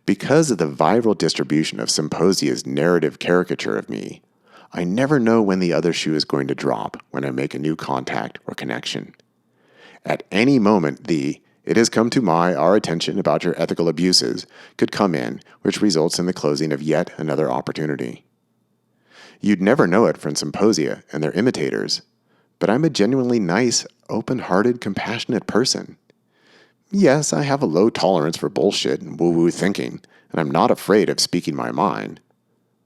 Because of the viral distribution of Symposia's narrative caricature of me, I never know when the other shoe is going to drop when I make a new contact or connection. At any moment, "It has come to our attention about your ethical abuses" could come in, which results in the closing of yet another opportunity. You'd never know it from Symposia and their imitators, but I'm a genuinely nice, open-hearted, compassionate person. Yes, I have a low tolerance for bullshit and woo-woo thinking, and I'm not afraid of speaking my mind,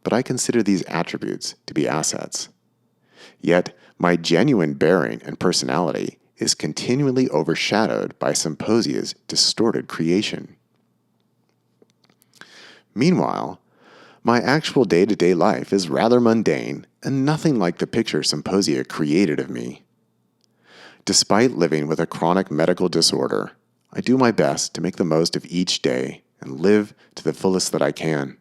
but I consider these attributes to be assets. Yet, my genuine bearing and personality is continually overshadowed by Symposia's distorted creation. Meanwhile, my actual day-to-day life is rather mundane and nothing like the picture Symposia created of me. Despite living with a chronic medical disorder, I do my best to make the most of each day and live to the fullest that I can.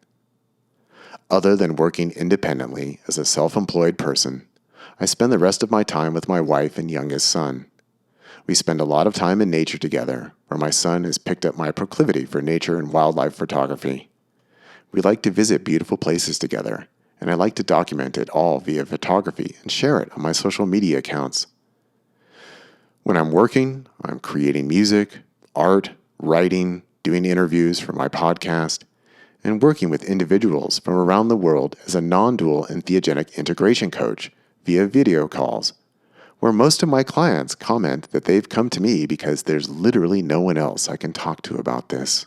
Other than working independently as a self-employed person, I spend the rest of my time with my wife and youngest son. We spend a lot of time in nature together, where my son has picked up my proclivity for nature and wildlife photography. We like to visit beautiful places together, and I like to document it all via photography and share it on my social media accounts. When I'm working, I'm creating music, art, writing, doing interviews for my podcast, and working with individuals from around the world as a non-dual entheogenic integration coach via video calls, where most of my clients comment that they've come to me because there's literally no one else I can talk to about this.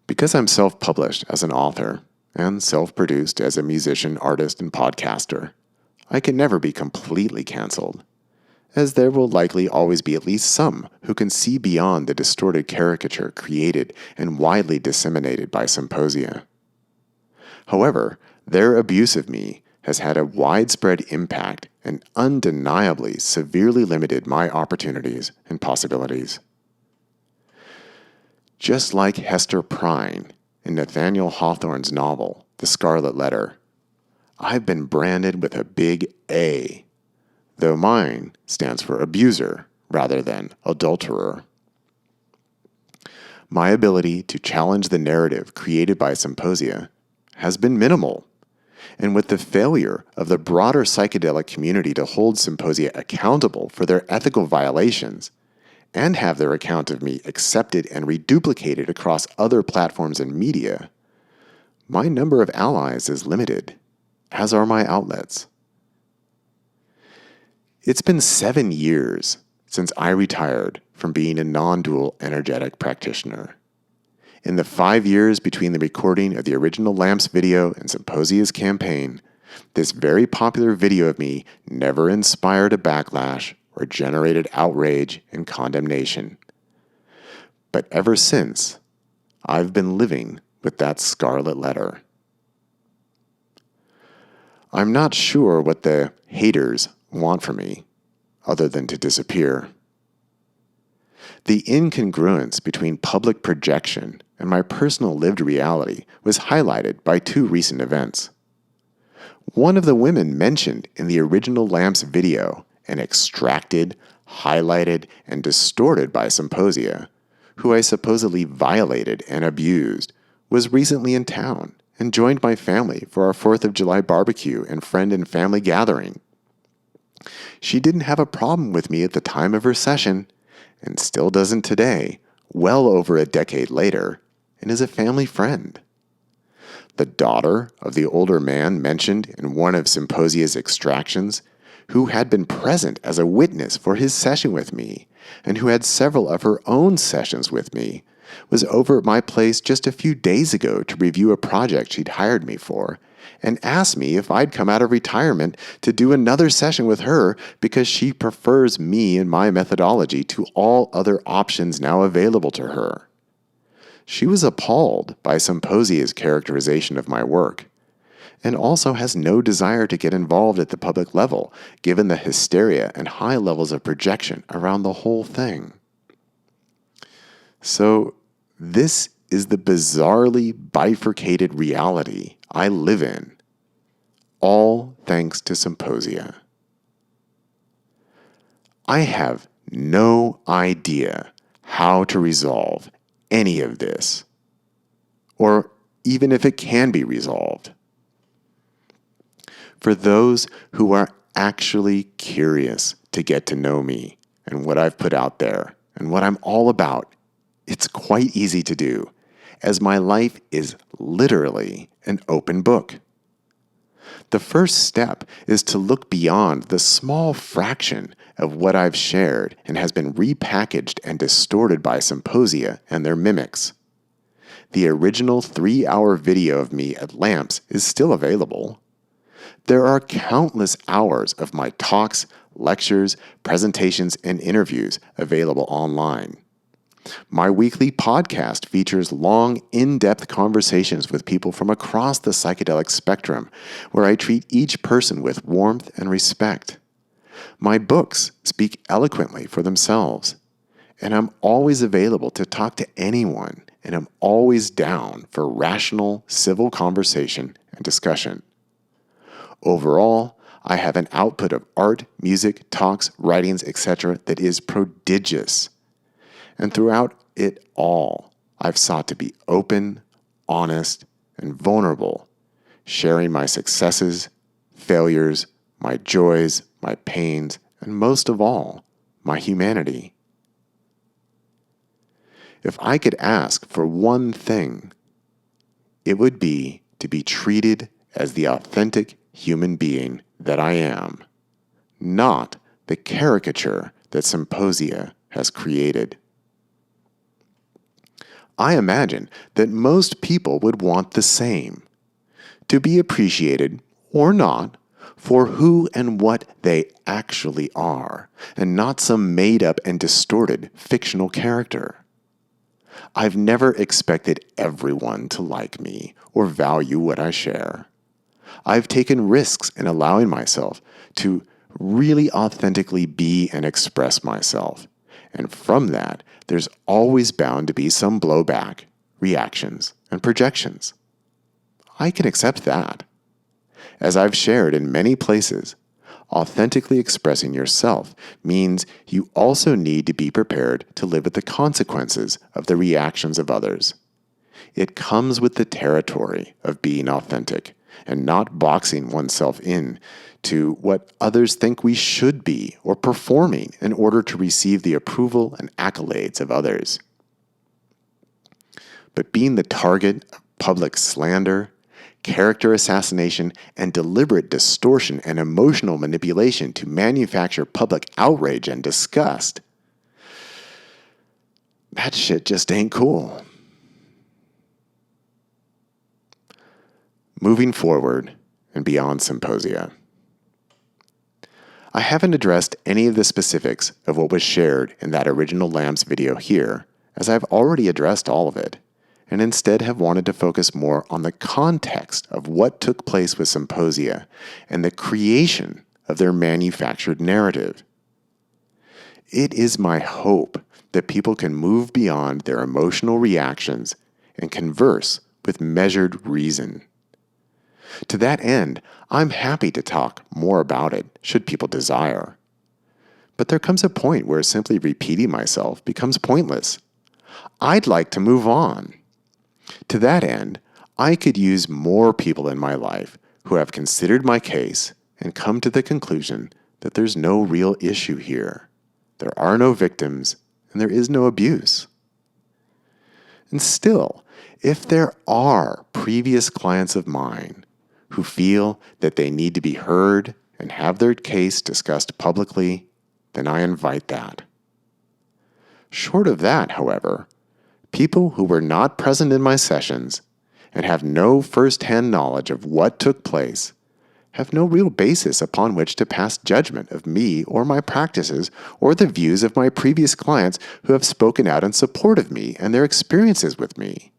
Because I'm self-published as an author and self-produced as a musician, artist, and podcaster, I can never be completely canceled, as there will likely always be at least some who can see beyond the distorted caricature created and widely disseminated by Symposia. However, their abuse of me has had a widespread impact and undeniably severely limited my opportunities and possibilities. Just like Hester Prynne in Nathaniel Hawthorne's novel, The Scarlet Letter, I've been branded with a big A, though mine stands for abuser rather than adulterer. My ability to challenge the narrative created by Psymposia has been minimal, and with the failure of the broader psychedelic community to hold Psymposia accountable for their ethical violations and have their account of me accepted and reduplicated across other platforms and media, my number of allies is limited, as are my outlets. It's been 7 years since I retired from being a non-dual energetic practitioner. In the 5 years between the recording of the original Lamps video and Psymposia's campaign, this very popular video of me never inspired a backlash or generated outrage and condemnation. But ever since, I've been living with that scarlet letter. I'm not sure what the haters want from me, other than to disappear. The incongruence between public projection and my personal lived reality was highlighted by 2 recent events. One of the women mentioned in the original Lamps video and extracted, highlighted, and distorted by Psymposia, who I supposedly violated and abused, was recently in town and joined my family for our 4th of July barbecue and friend and family gathering. She didn't have a problem with me at the time of her session, and still doesn't today, well over a decade later, and is a family friend. The daughter of the older man mentioned in one of Symposia's extractions, who had been present as a witness for his session with me, and who had several of her own sessions with me, was over at my place just a few days ago to review a project she'd hired me for, and asked me if I'd come out of retirement to do another session with her because she prefers me and my methodology to all other options now available to her. She was appalled by Symposia's characterization of my work, and also has no desire to get involved at the public level, given the hysteria and high levels of projection around the whole thing. So, this is the bizarrely bifurcated reality I live in, all thanks to Psymposia. I have no idea how to resolve any of this, or even if it can be resolved. For those who are actually curious to get to know me and what I've put out there and what I'm all about, it's quite easy to do, as my life is literally an open book. The first step is to look beyond the small fraction of what I've shared and has been repackaged and distorted by Psymposia and their mimics. The original 3-hour video of me at Lamps is still available. There are countless hours of my talks, lectures, presentations, and interviews available online. My weekly podcast features long, in-depth conversations with people from across the psychedelic spectrum, where I treat each person with warmth and respect. My books speak eloquently for themselves, and I'm always available to talk to anyone, and I'm always down for rational, civil conversation and discussion. Overall, I have an output of art, music, talks, writings, etc. that is prodigious. And throughout it all, I've sought to be open, honest, and vulnerable, sharing my successes, failures, my joys, my pains, and most of all, my humanity. If I could ask for one thing, it would be to be treated as the authentic human being that I am, not the caricature that Psymposia has created. I imagine that most people would want the same, to be appreciated, or not, for who and what they actually are, and not some made-up and distorted fictional character. I've never expected everyone to like me or value what I share. I've taken risks in allowing myself to really authentically be and express myself, And from that, there's always bound to be some blowback, reactions, and projections. I can accept that. As I've shared in many places, authentically expressing yourself means you also need to be prepared to live with the consequences of the reactions of others. It comes with the territory of being authentic and not boxing oneself in to what others think we should be or performing in order to receive the approval and accolades of others. But being the target of public slander, character assassination, and deliberate distortion and emotional manipulation to manufacture public outrage and disgust, that shit just ain't cool. Moving forward and beyond Psymposia. I haven't addressed any of the specifics of what was shared in that original Lambs video here, as I've already addressed all of it, and instead have wanted to focus more on the context of what took place with Psymposia and the creation of their manufactured narrative. It is my hope that people can move beyond their emotional reactions and converse with measured reason. To that end, I'm happy to talk more about it, should people desire. But there comes a point where simply repeating myself becomes pointless. I'd like to move on. To that end, I could use more people in my life who have considered my case and come to the conclusion that there's no real issue here. There are no victims, and there is no abuse. And still, if there are previous clients of mine who feel that they need to be heard and have their case discussed publicly, then I invite that. Short of that, however, people who were not present in my sessions and have no first-hand knowledge of what took place have no real basis upon which to pass judgment of me or my practices or the views of my previous clients who have spoken out in support of me and their experiences with me.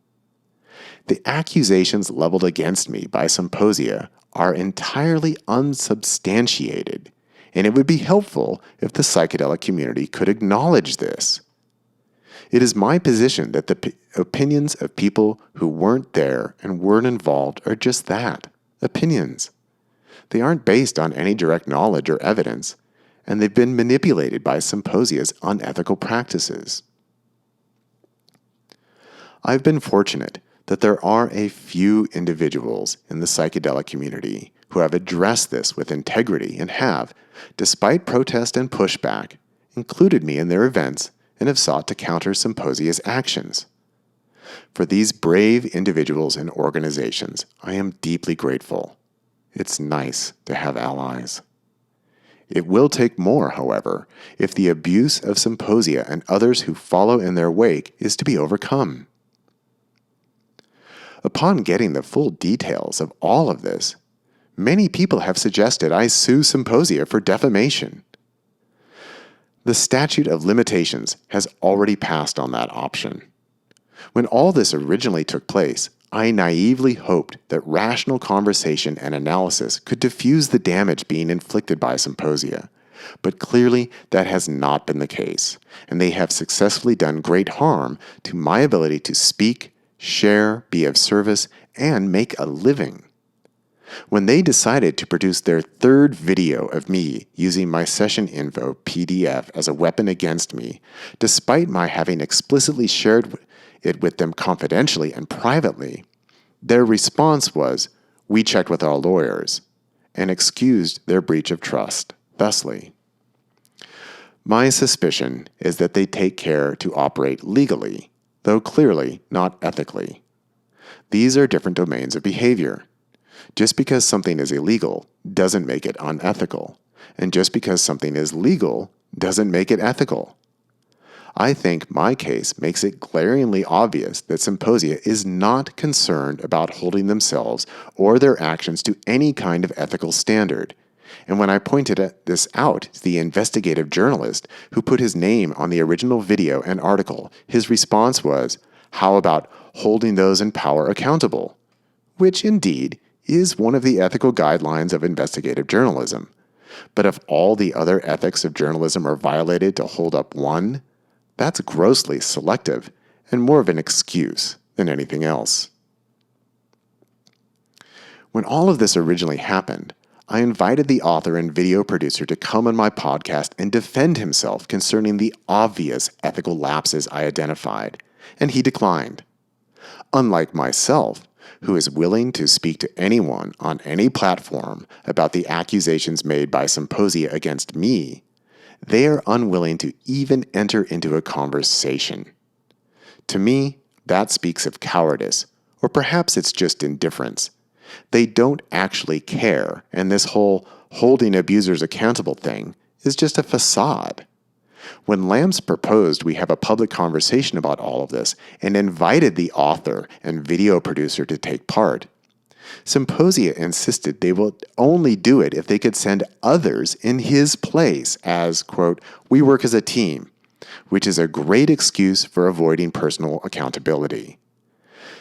The accusations leveled against me by Psymposia are entirely unsubstantiated, and it would be helpful if the psychedelic community could acknowledge this. It is my position that the opinions of people who weren't there and weren't involved are just that, opinions. They aren't based on any direct knowledge or evidence, and they've been manipulated by Psymposia's unethical practices. I've been fortunate that there are a few individuals in the psychedelic community who have addressed this with integrity and have, despite protest and pushback, included me in their events and have sought to counter Psymposia's actions. For these brave individuals and organizations, I am deeply grateful. It's nice to have allies. It will take more, however, if the abuse of Psymposia and others who follow in their wake is to be overcome. Upon getting the full details of all of this, many people have suggested I sue Psymposia for defamation. The statute of limitations has already passed on that option. When all this originally took place, I naively hoped that rational conversation and analysis could diffuse the damage being inflicted by Psymposia, but clearly that has not been the case, and they have successfully done great harm to my ability to speak, share, be of service, and make a living. When they decided to produce their third video of me using my session info PDF as a weapon against me, despite my having explicitly shared it with them confidentially and privately, their response was, "We checked with our lawyers," and excused their breach of trust thusly. My suspicion is that they take care to operate legally, though clearly not ethically. These are different domains of behavior. Just because something is illegal doesn't make it unethical, and just because something is legal doesn't make it ethical. I think my case makes it glaringly obvious that Psymposia is not concerned about holding themselves or their actions to any kind of ethical standard. And when I pointed this out to the investigative journalist who put his name on the original video and article, his response was, "How about holding those in power accountable?" Which indeed is one of the ethical guidelines of investigative journalism. But if all the other ethics of journalism are violated to hold up one, That's grossly selective and more of an excuse than anything else. When all of this originally happened, I invited the author and video producer to come on my podcast and defend himself concerning the obvious ethical lapses I identified, and he declined. Unlike myself, who is willing to speak to anyone on any platform about the accusations made by Psymposia against me, they are unwilling to even enter into a conversation. To me, that speaks of cowardice, or perhaps it's just indifference. They don't actually care, and this whole holding abusers accountable thing is just a facade. When Lambs proposed we have a public conversation about all of this and invited the author and video producer to take part, Psymposia insisted they would only do it if they could send others in his place as, quote, "we work as a team," which is a great excuse for avoiding personal accountability.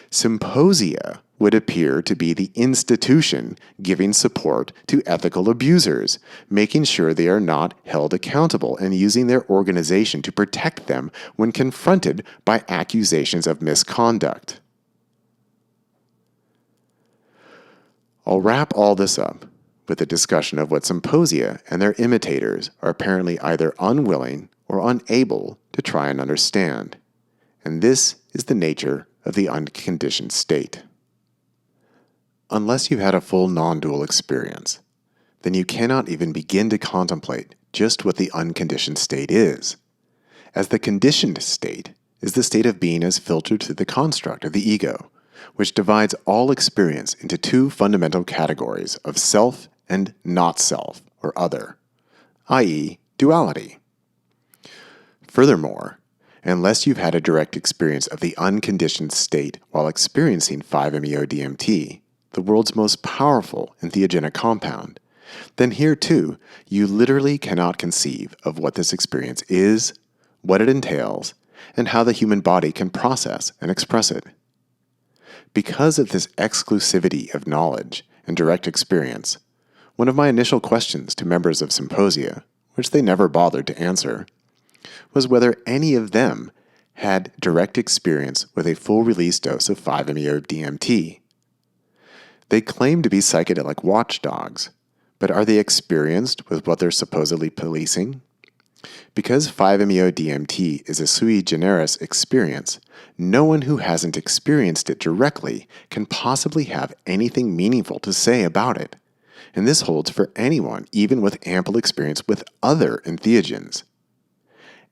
Psymposia would appear to be the institution giving support to ethical abusers, making sure they are not held accountable and using their organization to protect them when confronted by accusations of misconduct. I'll wrap all this up with a discussion of what Psymposia and their imitators are apparently either unwilling or unable to try and understand. And this is the nature of the unconditioned state. Unless you had a full non-dual experience, then you cannot even begin to contemplate just what the unconditioned state is, as the conditioned state is the state of being as filtered through the construct of the ego, which divides all experience into two fundamental categories of self and not self, or other, i.e., duality. Furthermore, unless you've had a direct experience of the unconditioned state while experiencing 5-MeO-DMT, the world's most powerful entheogenic compound, then here too, you literally cannot conceive of what this experience is, what it entails, and how the human body can process and express it. Because of this exclusivity of knowledge and direct experience, one of my initial questions to members of Psymposia, which they never bothered to answer, was whether any of them had direct experience with a full release dose of 5-MeO-DMT. They claim to be psychedelic watchdogs, but are they experienced with what they're supposedly policing? Because 5-MeO-DMT is a sui generis experience, no one who hasn't experienced it directly can possibly have anything meaningful to say about it. And this holds for anyone, even with ample experience with other entheogens.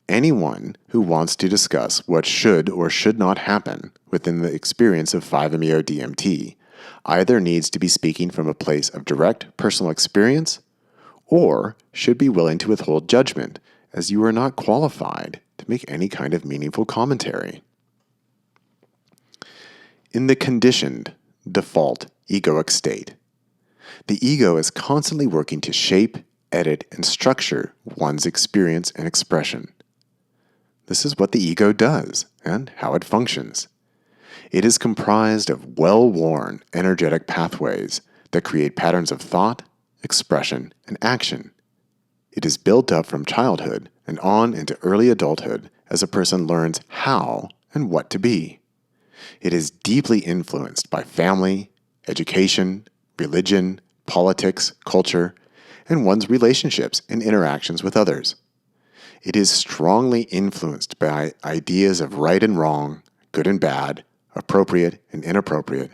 Anyone who wants to discuss what should or should not happen within the experience of 5-MeO-DMT either needs to be speaking from a place of direct personal experience or should be willing to withhold judgment, as you are not qualified to make any kind of meaningful commentary. In the conditioned, default, egoic state, the ego is constantly working to shape, edit, and structure one's experience and expression. This is what the ego does and how it functions. It is comprised of well-worn energetic pathways that create patterns of thought, expression, and action. It is built up from childhood and on into early adulthood as a person learns how and what to be. It is deeply influenced by family, education, religion, politics, culture, and one's relationships and interactions with others. It is strongly influenced by ideas of right and wrong, good and bad, appropriate and inappropriate,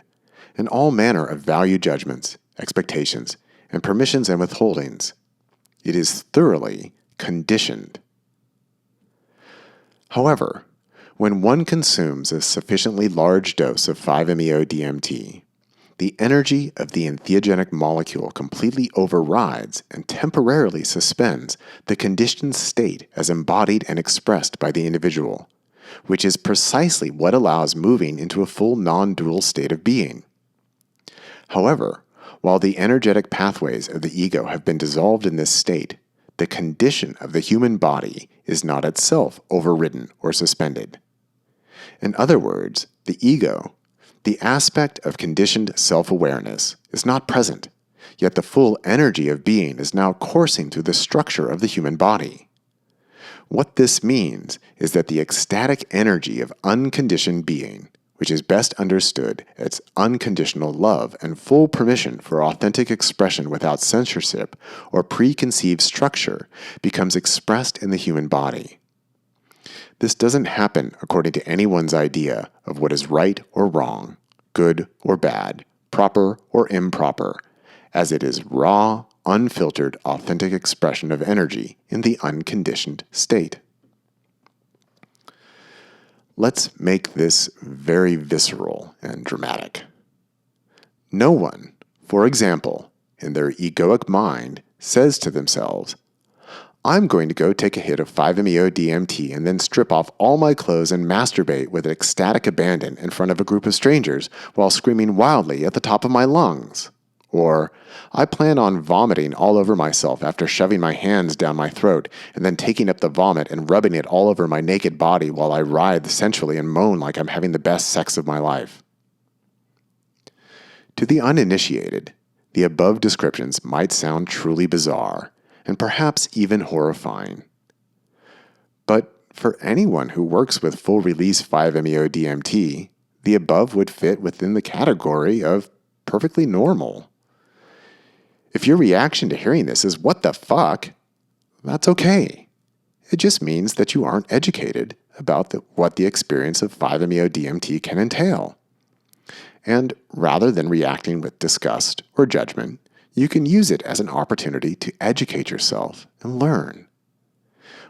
and all manner of value judgments, expectations, and permissions and withholdings. It is thoroughly conditioned. However, when one consumes a sufficiently large dose of 5-MeO-DMT, the energy of the entheogenic molecule completely overrides and temporarily suspends the conditioned state as embodied and expressed by the individual, which is precisely what allows moving into a full non-dual state of being. However, while the energetic pathways of the ego have been dissolved in this state, the condition of the human body is not itself overridden or suspended. In other words, the ego, the aspect of conditioned self-awareness, is not present, yet the full energy of being is now coursing through the structure of the human body. What this means is that the ecstatic energy of unconditioned being, which is best understood as unconditional love and full permission for authentic expression without censorship or preconceived structure, becomes expressed in the human body. This doesn't happen according to anyone's idea of what is right or wrong, good or bad, proper or improper, as it is raw, unfiltered, authentic expression of energy in the unconditioned state. Let's make this very visceral and dramatic. No one, for example, in their egoic mind, says to themselves, I'm going to go take a hit of 5-MeO-DMT and then strip off all my clothes and masturbate with ecstatic abandon in front of a group of strangers while screaming wildly at the top of my lungs. Or, I plan on vomiting all over myself after shoving my hands down my throat and then taking up the vomit and rubbing it all over my naked body while I writhe sensually and moan like I'm having the best sex of my life. To the uninitiated, the above descriptions might sound truly bizarre and perhaps even horrifying. But for anyone who works with full-release 5-MeO-DMT, the above would fit within the category of perfectly normal. If your reaction to hearing this is, what the fuck? That's okay. It just means that you aren't educated about what the experience of 5-MeO-DMT can entail. And rather than reacting with disgust or judgment, you can use it as an opportunity to educate yourself and learn.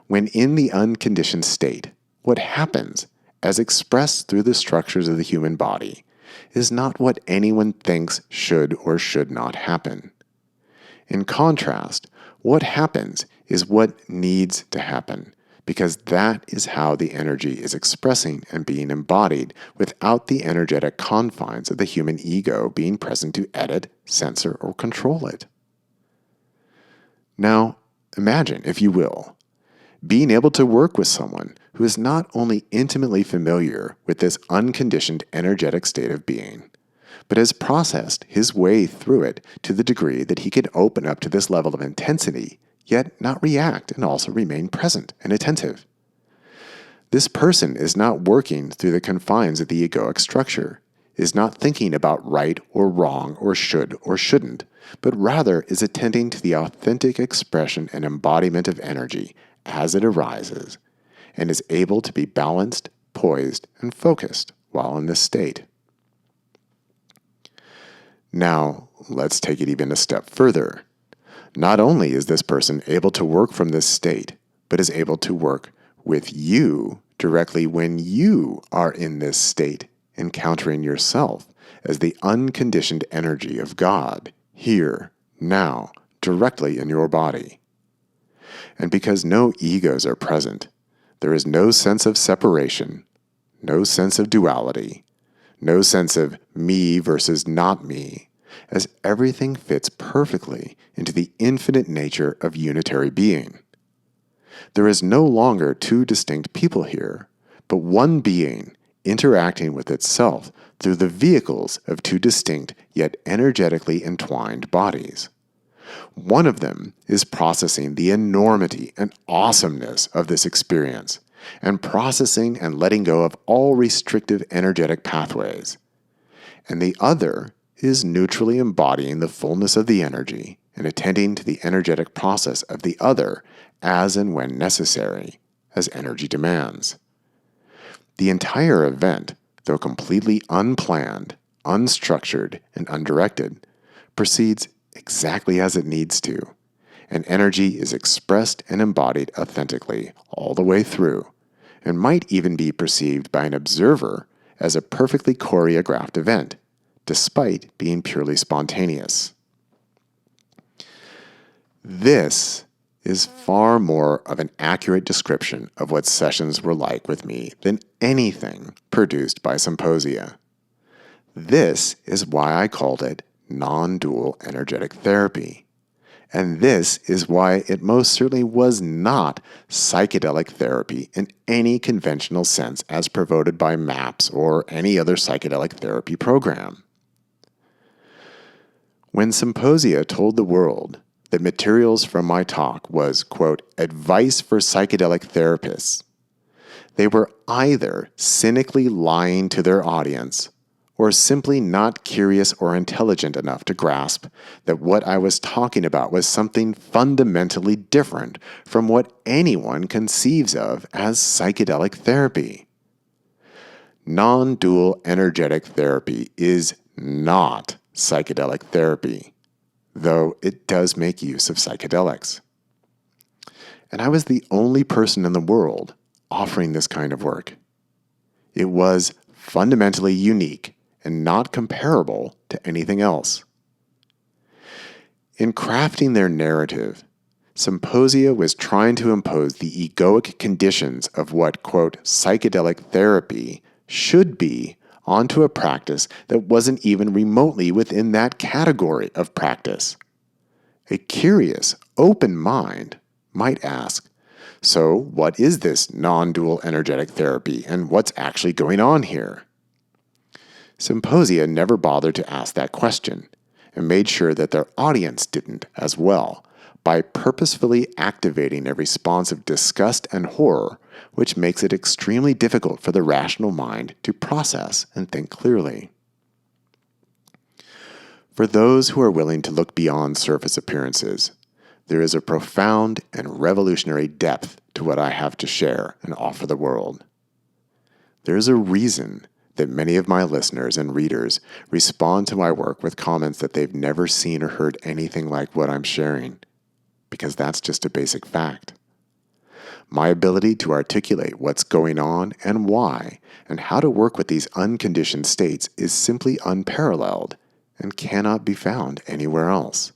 When in the unconditioned state, what happens, as expressed through the structures of the human body, is not what anyone thinks should or should not happen. In contrast, what happens is what needs to happen, because that is how the energy is expressing and being embodied without the energetic confines of the human ego being present to edit, censor, or control it. Now, imagine, if you will, being able to work with someone who is not only intimately familiar with this unconditioned energetic state of being, but has processed his way through it to the degree that he can open up to this level of intensity, yet not react and also remain present and attentive. This person is not working through the confines of the egoic structure, is not thinking about right or wrong or should or shouldn't, but rather is attending to the authentic expression and embodiment of energy as it arises, and is able to be balanced, poised, and focused while in this state. Now, let's take it even a step further. Not only is this person able to work from this state, but is able to work with you directly when you are in this state, encountering yourself as the unconditioned energy of God, here, now, directly in your body. And because no egos are present, there is no sense of separation, no sense of duality, no sense of me versus not me, as everything fits perfectly into the infinite nature of unitary being. There is no longer two distinct people here, but one being interacting with itself through the vehicles of two distinct yet energetically entwined bodies. One of them is processing the enormity and awesomeness of this experience, and processing and letting go of all restrictive energetic pathways. And the other is neutrally embodying the fullness of the energy and attending to the energetic process of the other as and when necessary, as energy demands. The entire event, though completely unplanned, unstructured, and undirected, proceeds exactly as it needs to, and energy is expressed and embodied authentically all the way through, and might even be perceived by an observer as a perfectly choreographed event, despite being purely spontaneous. This is far more of an accurate description of what sessions were like with me than anything produced by Psymposia. This is why I called it non-dual energetic therapy. And this is why it most certainly was not psychedelic therapy in any conventional sense as promoted by MAPS or any other psychedelic therapy program. When Psymposia told the world that materials from my talk was, quote, advice for psychedelic therapists, they were either cynically lying to their audience or simply not curious or intelligent enough to grasp that what I was talking about was something fundamentally different from what anyone conceives of as psychedelic therapy. Non-dual energetic therapy is not psychedelic therapy, though it does make use of psychedelics. And I was the only person in the world offering this kind of work. It was fundamentally unique and not comparable to anything else. In crafting their narrative, Psymposia was trying to impose the egoic conditions of what, quote, psychedelic therapy should be onto a practice that wasn't even remotely within that category of practice. A curious, open mind might ask, so what is this non-dual energetic therapy and what's actually going on here? Psymposia never bothered to ask that question and made sure that their audience didn't as well by purposefully activating a response of disgust and horror, which makes it extremely difficult for the rational mind to process and think clearly. For those who are willing to look beyond surface appearances, there is a profound and revolutionary depth to what I have to share and offer the world. There is a reason that many of my listeners and readers respond to my work with comments that they've never seen or heard anything like what I'm sharing, because that's just a basic fact. My ability to articulate what's going on and why, and how to work with these unconditioned states is simply unparalleled and cannot be found anywhere else.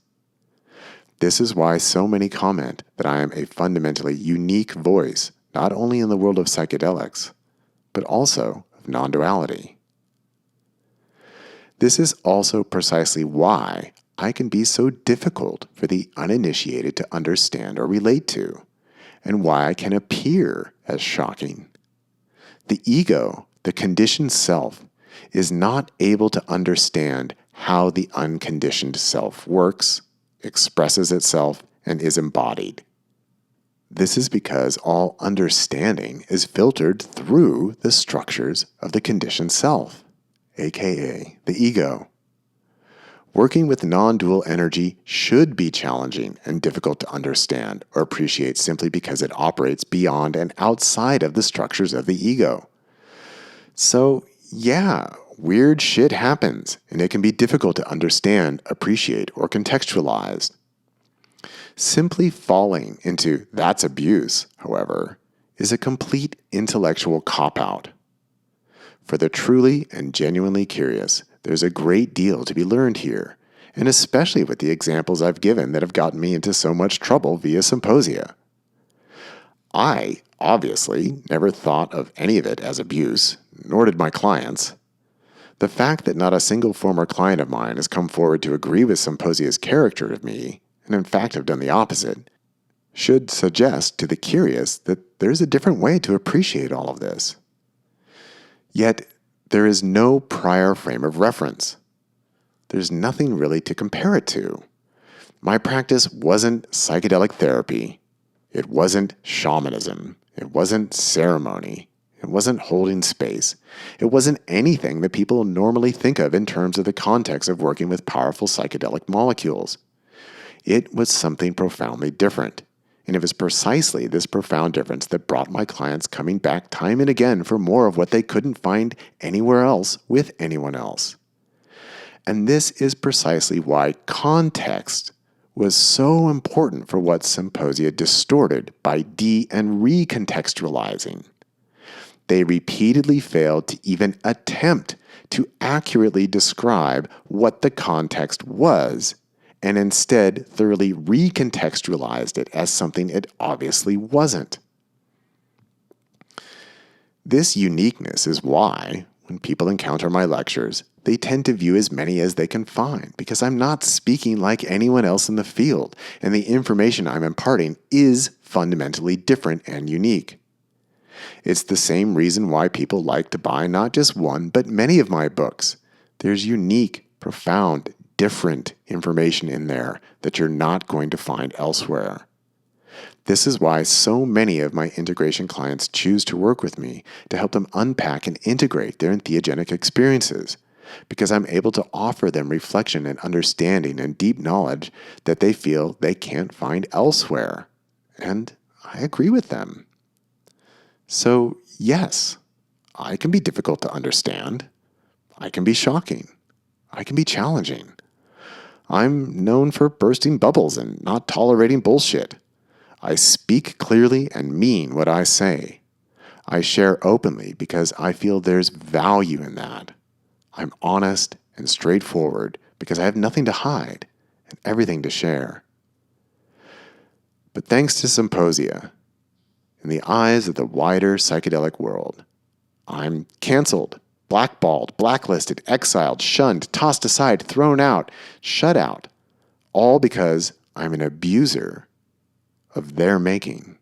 This is why so many comment that I am a fundamentally unique voice, not only in the world of psychedelics, but also of non-duality. This is also precisely why I can be so difficult for the uninitiated to understand or relate to, and why I can appear as shocking. The ego, the conditioned self, is not able to understand how the unconditioned self works, expresses itself, and is embodied. This is because all understanding is filtered through the structures of the conditioned self, aka the ego. Working with non-dual energy should be challenging and difficult to understand or appreciate simply because it operates beyond and outside of the structures of the ego. So, yeah, weird shit happens, and it can be difficult to understand, appreciate, or contextualize. Simply falling into that's abuse, however, is a complete intellectual cop-out. For the truly and genuinely curious, there's a great deal to be learned here, and especially with the examples I've given that have gotten me into so much trouble via Psymposia. I, obviously, never thought of any of it as abuse, nor did my clients. The fact that not a single former client of mine has come forward to agree with Psymposia's character of me, and in fact have done the opposite, should suggest to the curious that there's a different way to appreciate all of this. Yet, there is no prior frame of reference. There's nothing really to compare it to. My practice wasn't psychedelic therapy. It wasn't shamanism. It wasn't ceremony. It wasn't holding space. It wasn't anything that people normally think of in terms of the context of working with powerful psychedelic molecules. It was something profoundly different. And it was precisely this profound difference that brought my clients coming back time and again for more of what they couldn't find anywhere else with anyone else. And this is precisely why context was so important for what Psymposia distorted by de- and recontextualizing. They repeatedly failed to even attempt to accurately describe what the context was, and instead thoroughly recontextualized it as something it obviously wasn't. This uniqueness is why, when people encounter my lectures, they tend to view as many as they can find, because I'm not speaking like anyone else in the field, and the information I'm imparting is fundamentally different and unique. It's the same reason why people like to buy not just one, but many of my books. There's unique, profound, different information in there that you're not going to find elsewhere. This is why so many of my integration clients choose to work with me to help them unpack and integrate their entheogenic experiences, because I'm able to offer them reflection and understanding and deep knowledge that they feel they can't find elsewhere. And I agree with them. So, yes, I can be difficult to understand. I can be shocking. I can be challenging. I'm known for bursting bubbles and not tolerating bullshit. I speak clearly and mean what I say. I share openly because I feel there's value in that. I'm honest and straightforward because I have nothing to hide and everything to share. But thanks to Psymposia, in the eyes of the wider psychedelic world, I'm canceled, blackballed, blacklisted, exiled, shunned, tossed aside, thrown out, shut out, all because I'm an abuser of their making.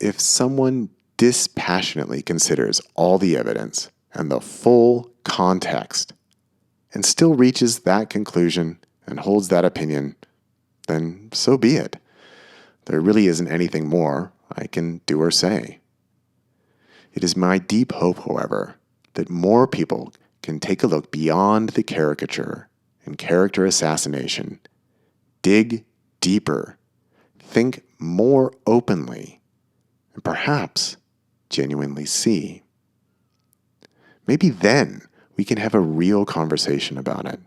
If someone dispassionately considers all the evidence and the full context and still reaches that conclusion and holds that opinion, then so be it. There really isn't anything more I can do or say. It is my deep hope, however, that more people can take a look beyond the caricature and character assassination, dig deeper, think more openly, and perhaps genuinely see. Maybe then we can have a real conversation about it.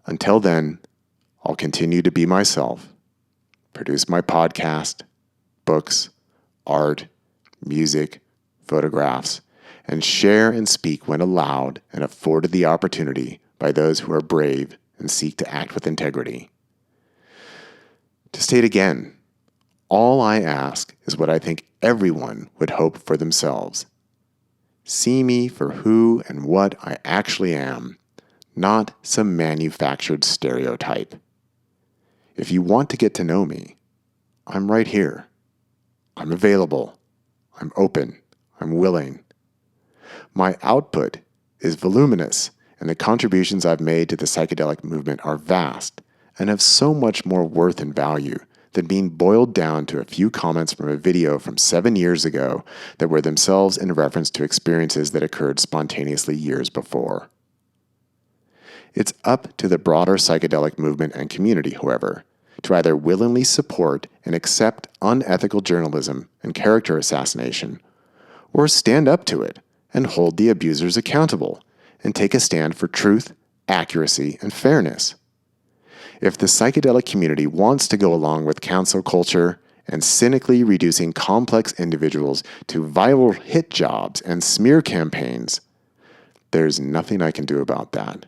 Until then, I'll continue to be myself, produce my podcast, books, art, music, photographs, and share and speak when allowed and afforded the opportunity by those who are brave and seek to act with integrity. To state again, all I ask is what I think everyone would hope for themselves. See me for who and what I actually am, not some manufactured stereotype. If you want to get to know me, I'm right here. I'm available. I'm open. I'm willing. My output is voluminous, and the contributions I've made to the psychedelic movement are vast and have so much more worth and value than being boiled down to a few comments from a video from 7 years ago that were themselves in reference to experiences that occurred spontaneously years before. It's up to the broader psychedelic movement and community, however, to either willingly support and accept unethical journalism and character assassination, or stand up to it and hold the abusers accountable and take a stand for truth, accuracy, and fairness. If the psychedelic community wants to go along with cancel culture and cynically reducing complex individuals to viral hit jobs and smear campaigns, there's nothing I can do about that.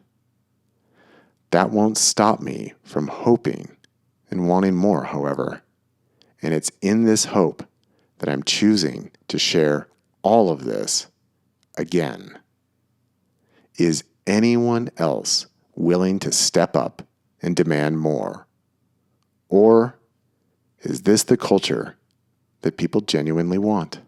That won't stop me from hoping and wanting more, however. And it's in this hope that I'm choosing to share all of this again. Is anyone else willing to step up and demand more? Or is this the culture that people genuinely want?